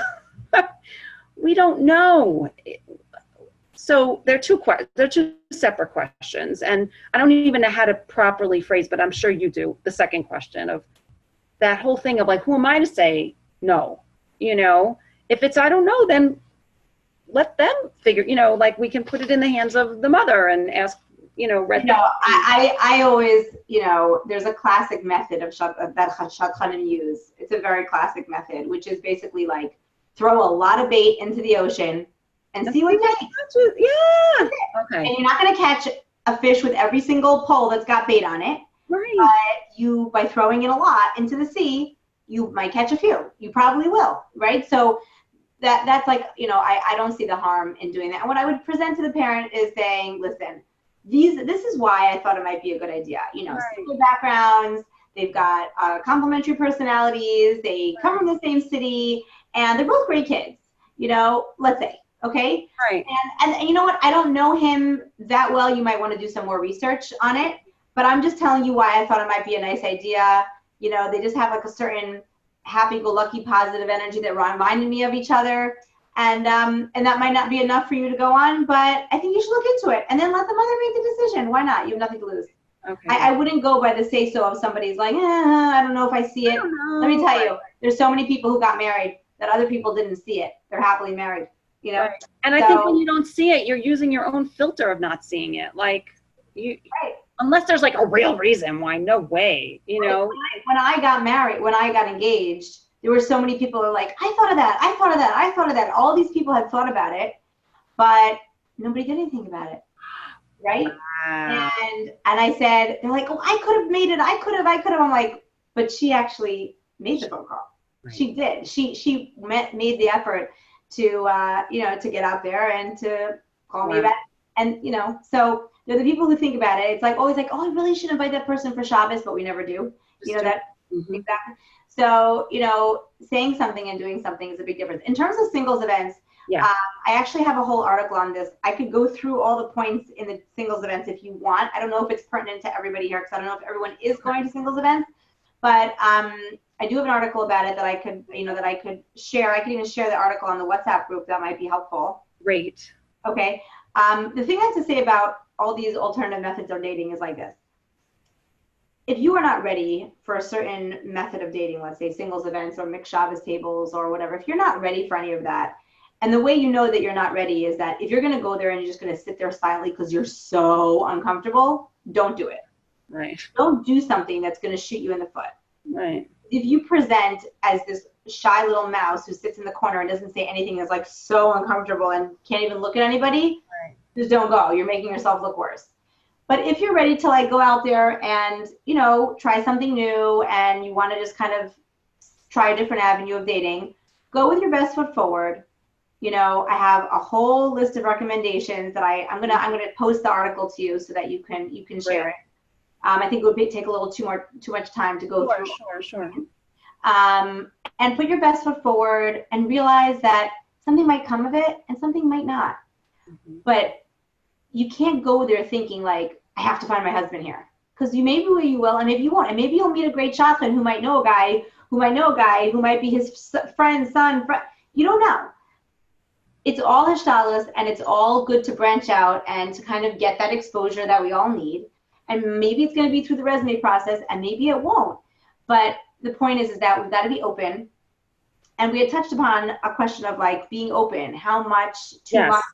[SPEAKER 2] We don't know. So they're two separate questions. And I don't even know how to properly phrase, but I'm sure you do, the second question of that whole thing of like, who am I to say no? If it's I don't know, then let them figure, like we can put it in the hands of the mother and ask,
[SPEAKER 1] I always, there's a classic method that shadchanim use. It's a very classic method, which is basically like throw a lot of bait into the ocean and see what takes.
[SPEAKER 2] Yeah. Okay.
[SPEAKER 1] And you're not going to catch a fish with every single pole that's got bait on it.
[SPEAKER 2] Right.
[SPEAKER 1] But by throwing in a lot into the sea, you might catch a few. You probably will, right? So that's like, I don't see the harm in doing that. And what I would present to the parent is saying, listen, this is why I thought it might be a good idea. Similar backgrounds, they've got complementary personalities, they come from the same city, and they're both great kids, let's say, okay?
[SPEAKER 2] Right.
[SPEAKER 1] And you know what? I don't know him that well. You might want to do some more research on it, but I'm just telling you why I thought it might be a nice idea. They just have like a certain happy-go-lucky positive energy that reminded me of each other. And that might not be enough for you to go on, but I think you should look into it and then let the mother make the decision. Why not? You have nothing to lose.
[SPEAKER 2] Okay.
[SPEAKER 1] I wouldn't go by the say-so of somebody's like, I don't know if I see it. Let me tell you, there's so many people who got married that other people didn't see it. They're happily married,
[SPEAKER 2] Right. And I think when you don't see it, you're using your own filter of not seeing it. Like unless there's like a real reason why, no way,
[SPEAKER 1] When I got married, when I got engaged, there were so many people who were like, I thought of that, I thought of that, I thought of that. All these people had thought about it, but nobody did anything about it, right? Wow. And I said, they're like, oh, I could have made it, I could have. I'm like, but she actually made the phone call. Right. She did. She made the effort to, to get out there and to call me back. And, so they're the people who think about it. It's like always like, oh, I really should invite that person for Shabbos, but we never do. Exactly. So, saying something and doing something is a big difference. In terms of singles events, I actually have a whole article on this. I could go through all the points in the singles events if you want. I don't know if it's pertinent to everybody here because I don't know if everyone is going to singles events, but I do have an article about it that I could share. I could even share the article on the WhatsApp group. That might be helpful.
[SPEAKER 2] Great.
[SPEAKER 1] Okay. The thing I have to say about all these alternative methods of dating is like this. If you are not ready for a certain method of dating, let's say singles events or mixed Shabbos tables or whatever, if you're not ready for any of that, and the way you know that you're not ready is that if you're going to go there and you're just going to sit there silently because you're so uncomfortable, don't do it.
[SPEAKER 2] Right.
[SPEAKER 1] Don't do something that's going to shoot you in the foot.
[SPEAKER 2] Right.
[SPEAKER 1] If you present as this shy little mouse who sits in the corner and doesn't say anything, that's like so uncomfortable and can't even look at anybody, just don't go. You're making yourself look worse. But if you're ready to like go out there and, try something new and you want to just kind of try a different avenue of dating, go with your best foot forward. I have a whole list of recommendations that I'm gonna post the article to you so that you can share it. I think it would take a little too much time to go through.
[SPEAKER 2] Sure.
[SPEAKER 1] And put your best foot forward and realize that something might come of it and something might not. Mm-hmm. But you can't go there thinking like, I have to find my husband here. Because maybe you will and maybe you won't. And maybe you'll meet a great shotgun who might know a guy who might be his friend, son. You don't know. It's all hashtalas and it's all good to branch out and to kind of get that exposure that we all need. And maybe it's going to be through the resume process and maybe it won't. But the point is that we've got to be open. And we had touched upon a question of like being open, how much, too much.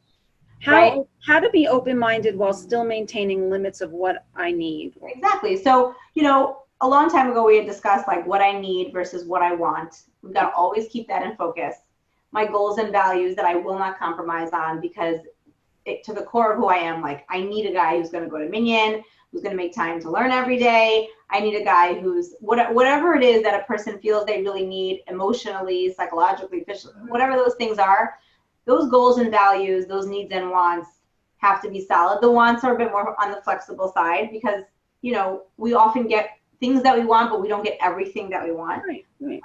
[SPEAKER 2] How to be open-minded while still maintaining limits of what I need.
[SPEAKER 1] Exactly. So, a long time ago we had discussed like what I need versus what I want. We've got to always keep that in focus. My goals and values that I will not compromise on because to the core of who I am, like I need a guy who's going to go to Minyan, who's going to make time to learn every day. I need a guy who's whatever it is that a person feels they really need emotionally, psychologically, physically, whatever those things are. Those goals and values, those needs and wants have to be solid. The wants are a bit more on the flexible side because, we often get things that we want, but we don't get everything that we want. Right.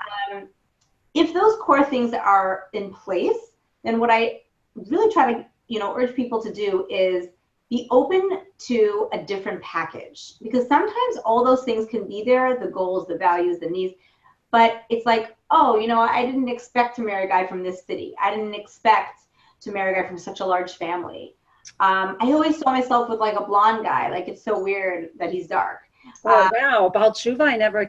[SPEAKER 1] If those core things are in place, then what I really try to, urge people to do is be open to a different package. Because sometimes all those things can be there, the goals, the values, the needs, but it's like, oh, I didn't expect to marry a guy from this city. I didn't expect to marry a guy from such a large family. I always saw myself with like a blonde guy. Like it's so weird that he's dark.
[SPEAKER 2] Oh, wow. Baal Tshuva, I never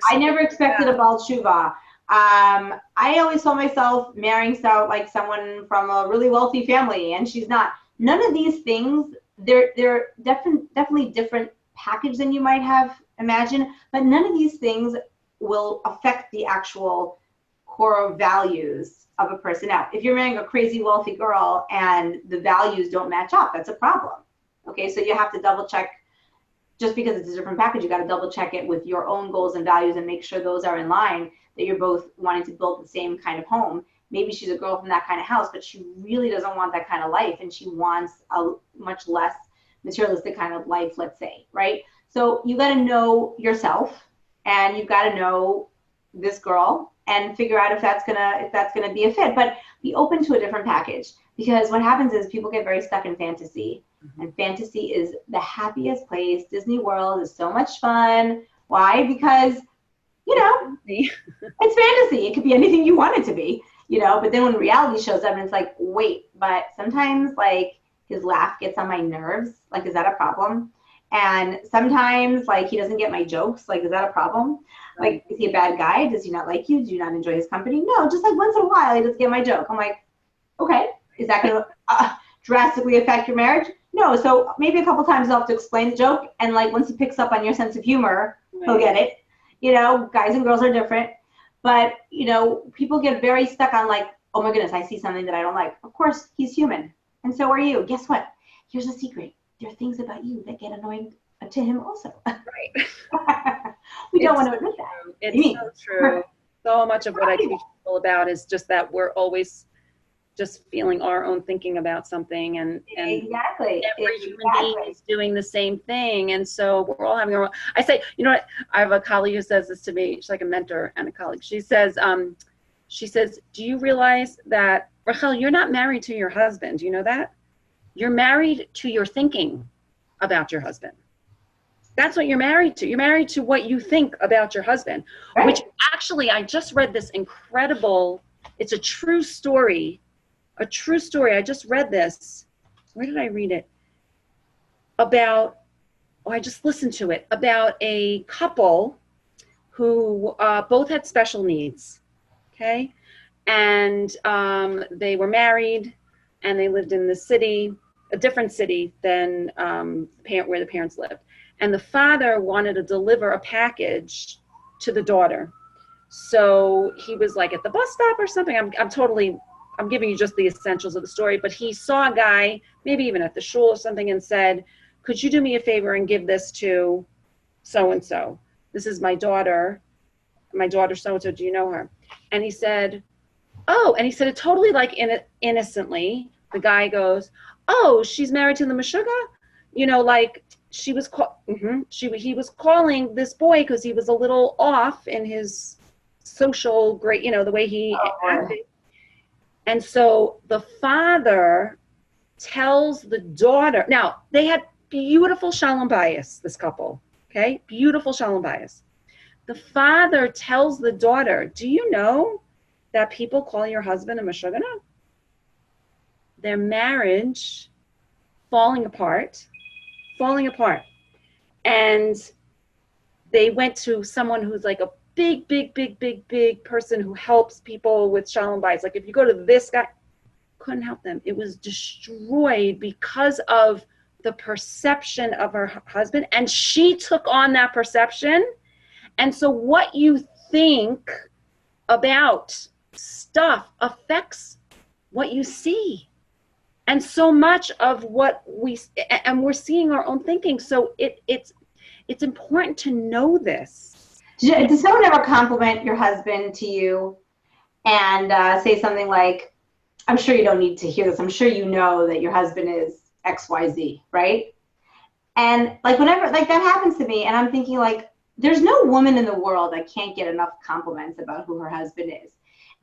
[SPEAKER 2] expected
[SPEAKER 1] a Baal Tshuva. I always saw myself marrying someone from a really wealthy family, and she's not. None of these things, they're definitely different package than you might have imagined, but none of these things will affect the actual core values of a person. Now, if you're marrying a crazy wealthy girl and the values don't match up, that's a problem. Okay, so you have to double check. Just because it's a different package, you got to double check it with your own goals and values and make sure those are in line, that you're both wanting to build the same kind of home. maybe she's a girl from that kind of house, but she really doesn't want that kind of life, and she wants a much less materialistic kind of life, let's say, right? So you got to know yourself, and you've got to know this girl and figure out if that's gonna be a fit. But be open to a different package, because what happens is people get very stuck in fantasy, and fantasy is the happiest place. Disney World is so much fun. Why? Because it's fantasy. It could be anything you want it to be, but then when reality shows up and it's like, wait, but sometimes like his laugh gets on my nerves. Like, is that a problem? And sometimes like he doesn't get my jokes. Like, is that a problem? Like, is he a bad guy? Does he not like you? Do you not enjoy his company? No, just like once in a while he doesn't get my joke. I'm like, okay, is that going to drastically affect your marriage? No. So maybe a couple times I'll have to explain the joke. And like once he picks up on your sense of humor, he'll get it. Guys and girls are different. But, people get very stuck on like, oh my goodness, I see something that I don't like. Of course, he's human. And so are you. Guess what? Here's a secret. There are things about you that get annoying to him also.
[SPEAKER 2] Right.
[SPEAKER 1] We don't want to admit that.
[SPEAKER 2] It's so true. So much of what I teach people about is just that we're always just feeling our own thinking about something, and
[SPEAKER 1] exactly
[SPEAKER 2] every human being is doing the same thing, and so we're all having our own. I say, what? I have a colleague who says this to me. She's like a mentor and a colleague. She says, do you realize that, Rachel, you're not married to your husband? Do you know that? You're married to your thinking about your husband. That's what you're married to. You're married to what you think about your husband, right. Which actually, I just read this incredible, it's a true story. I just read this. Where did I read it? I just listened to it, about a couple who both had special needs, okay? And they were married, and they lived in the city, a different city than where the parents lived. And the father wanted to deliver a package to the daughter. So he was like at the bus stop or something. I'm giving you just the essentials of the story, but he saw a guy, maybe even at the shul or something, and said, could you do me a favor and give this to so-and-so? This is my daughter so-and-so, do you know her? And he said, oh, and he said it totally like innocently. The guy goes, oh, she's married to the Meshuggah? Like he was calling this boy because he was a little off in his social grade, the way he acted. And so the father tells the daughter, now they had beautiful shalom bayis, this couple, okay? Beautiful shalom bayis. The father tells the daughter, do you know that people call your husband a Meshuggah? Their marriage falling apart. And they went to someone who's like a big person who helps people with shalom bayis. Like if you go to this guy, couldn't help them. It was destroyed because of the perception of her husband, and she took on that perception. And so what you think about stuff affects what you see. And so much of what we're seeing our own thinking. So it's important to know this.
[SPEAKER 1] Does someone ever compliment your husband to you and say something like, I'm sure you don't need to hear this, I'm sure you know that your husband is XYZ, right? And like whenever like that happens to me, and I'm thinking like, there's no woman in the world that can't get enough compliments about who her husband is.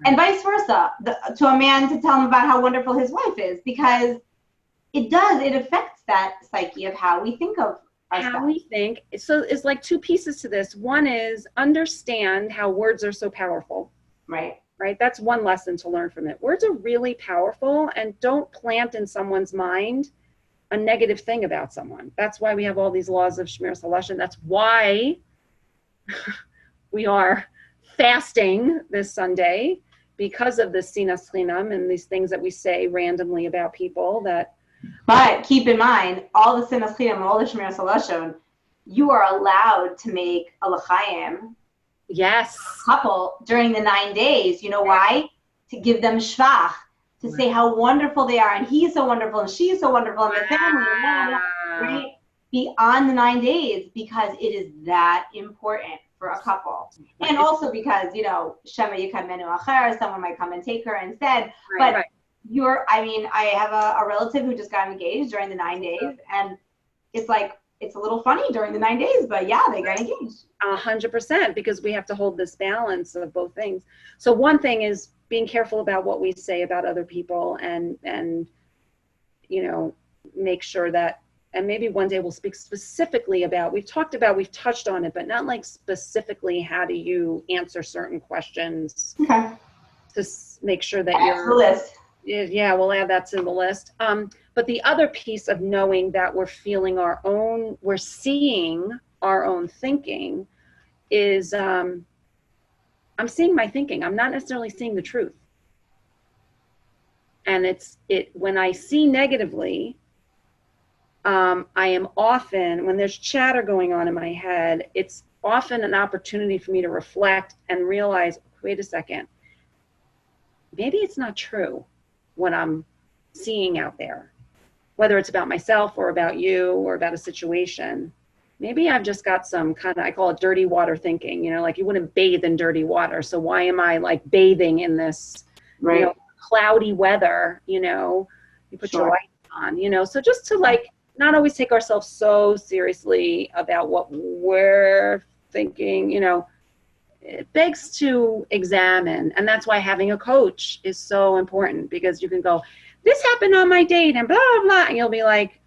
[SPEAKER 1] And vice versa, to a man to tell him about how wonderful his wife is, because it affects that psyche of how we think of ourselves.
[SPEAKER 2] How we think. So it's like two pieces to this. One is understand how words are so powerful.
[SPEAKER 1] Right.
[SPEAKER 2] That's one lesson to learn from it. Words are really powerful, and don't plant in someone's mind a negative thing about someone. That's why we have all these laws of Shmiras HaLashon. That's why we are fasting this Sunday, because of this sinas chinam and these things that we say randomly about people that.
[SPEAKER 1] But keep in mind, all the sinas chinam, all the Shmiras HaLashon, you are allowed to make a l'chaim.
[SPEAKER 2] Yes.
[SPEAKER 1] Couple during the 9 days. You know why? To give them shvach, to say how wonderful they are, and he's so wonderful, and she's so wonderful, and the family, right? Beyond the 9 days, because it is that important for a couple. And also because, you know, Shema Yikad Menu Acher, someone might come and take her instead. But I have a relative who just got engaged during the 9 days, and it's like, it's a little funny during the 9 days, but yeah, they got engaged.
[SPEAKER 2] 100%, because we have to hold this balance of both things. So one thing is being careful about what we say about other people, and you know, make sure that, and maybe one day we'll speak specifically about, we've touched on it, but not like specifically how do you answer certain questions.
[SPEAKER 1] Okay.
[SPEAKER 2] To make sure that
[SPEAKER 1] you're the list.
[SPEAKER 2] Yeah, we'll add that to the list. But the other piece of knowing that we're seeing our own thinking is, I'm seeing my thinking. I'm not necessarily seeing the truth. And when I see negatively, I am often, when there's chatter going on in my head, it's often an opportunity for me to reflect and realize, wait a second, maybe it's not true what I'm seeing out there, whether it's about myself or about you or about a situation. Maybe I've just got some kind of, I call it dirty water thinking, you know, like you wouldn't bathe in dirty water. So why am I like bathing in this, you know, cloudy weather, you know, you put your lights on, you know, so just to like, not always take ourselves so seriously about what we're thinking, you know, it begs to examine. And that's why having a coach is so important, because you can go, this happened on my date and blah, blah, blah. And you'll be like,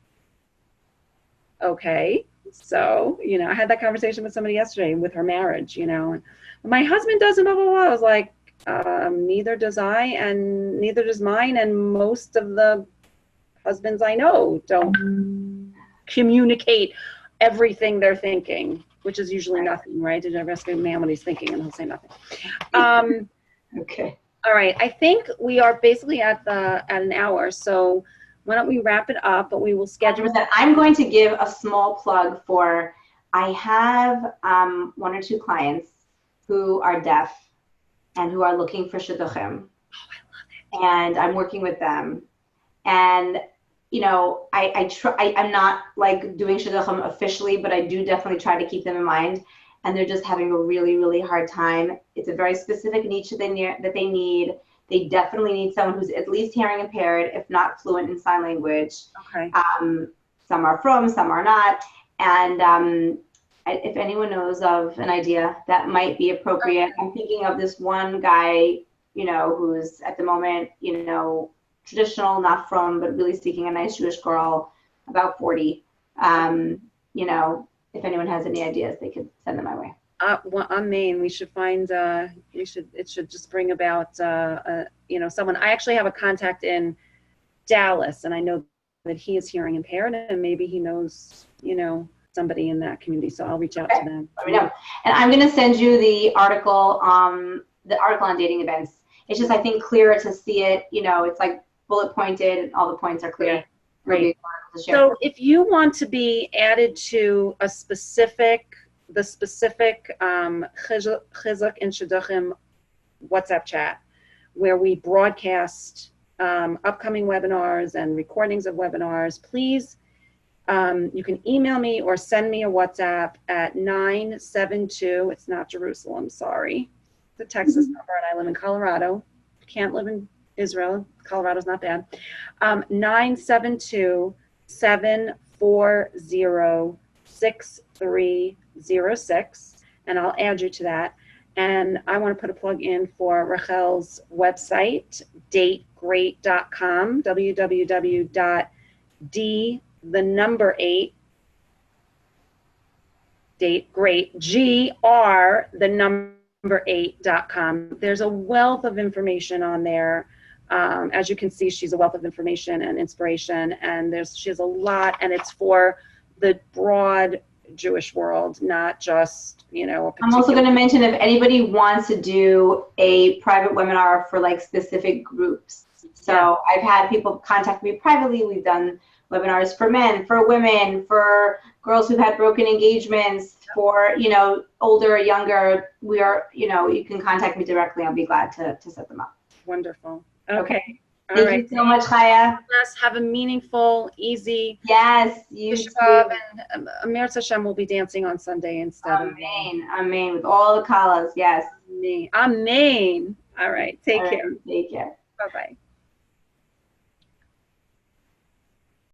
[SPEAKER 2] okay. So, you know, I had that conversation with somebody yesterday with her marriage, you know, and my husband doesn't blah, blah, blah. I was like, neither does I, and neither does mine. And most of the husbands I know don't communicate everything they're thinking, which is usually nothing, right? Did you ever ask a man what he's thinking and he'll say nothing?
[SPEAKER 1] Okay.
[SPEAKER 2] All right. I think we are basically at an hour. So why don't we wrap it up, but we will schedule.
[SPEAKER 1] I'm going to give a small plug for, I have 1 or 2 clients who are deaf and who are looking for Shidduchim.
[SPEAKER 2] Oh, I love it.
[SPEAKER 1] And I'm working with them. And you know, I'm not like doing Shidduchim officially, but I do definitely try to keep them in mind. And they're just having a really, really hard time. It's a very specific niche that they need. They definitely need someone who's at least hearing impaired, if not fluent in sign language.
[SPEAKER 2] Okay.
[SPEAKER 1] Some are from, some are not. And if anyone knows of an idea that might be appropriate, I'm thinking of this one guy, you know, who's at the moment, you know, traditional, not from, but really seeking a nice Jewish girl, about 40. You know, if anyone has any ideas, they could send them my way.
[SPEAKER 2] On Maine, we should find, it should just bring about, you know, someone. I actually have a contact in Dallas, and I know that he is hearing impaired, and maybe he knows, you know, somebody in that community. So I'll reach out to them.
[SPEAKER 1] Let me know. And I'm going to send you the article on dating events. It's just, I think, clearer to see it. You know, it's like bullet pointed, and all the points are clear.
[SPEAKER 2] Right. So if you want to be added to the specific Chidduch and Shidduchim WhatsApp chat, where we broadcast upcoming webinars and recordings of webinars, please, you can email me or send me a WhatsApp at 972, it's not Jerusalem, sorry, the Texas number, and I live in Colorado. Can't live in Israel. Colorado's not bad. 972-740-6306, and I'll add you to that. And I want to put a plug in for Rachel's website, dategreat.com, www.d8 gr8.com. There's a wealth of information on there. As you can see, she's a wealth of information and inspiration, and she has a lot, and it's for the broad Jewish world, not just, you know,
[SPEAKER 1] I'm also going to mention, if anybody wants to do a private webinar for like specific groups. So I've had people contact me privately. We've done webinars for men, for women, for girls who've had broken engagements, for, you know, older or younger. We are, you know, you can contact me directly. I'll be glad to set them up.
[SPEAKER 2] Wonderful. Okay. All
[SPEAKER 1] Thank
[SPEAKER 2] right.
[SPEAKER 1] you so much, Chaya.
[SPEAKER 2] Have a meaningful, easy
[SPEAKER 1] Yes, you
[SPEAKER 2] Tisha
[SPEAKER 1] too.
[SPEAKER 2] B'Av, and Amir Hashem will be dancing on Sunday instead of
[SPEAKER 1] Amen. Amen. With all the colors. Yes.
[SPEAKER 2] me. Amen. All right. Take
[SPEAKER 1] All right.
[SPEAKER 2] care.
[SPEAKER 1] Take care.
[SPEAKER 2] Bye bye.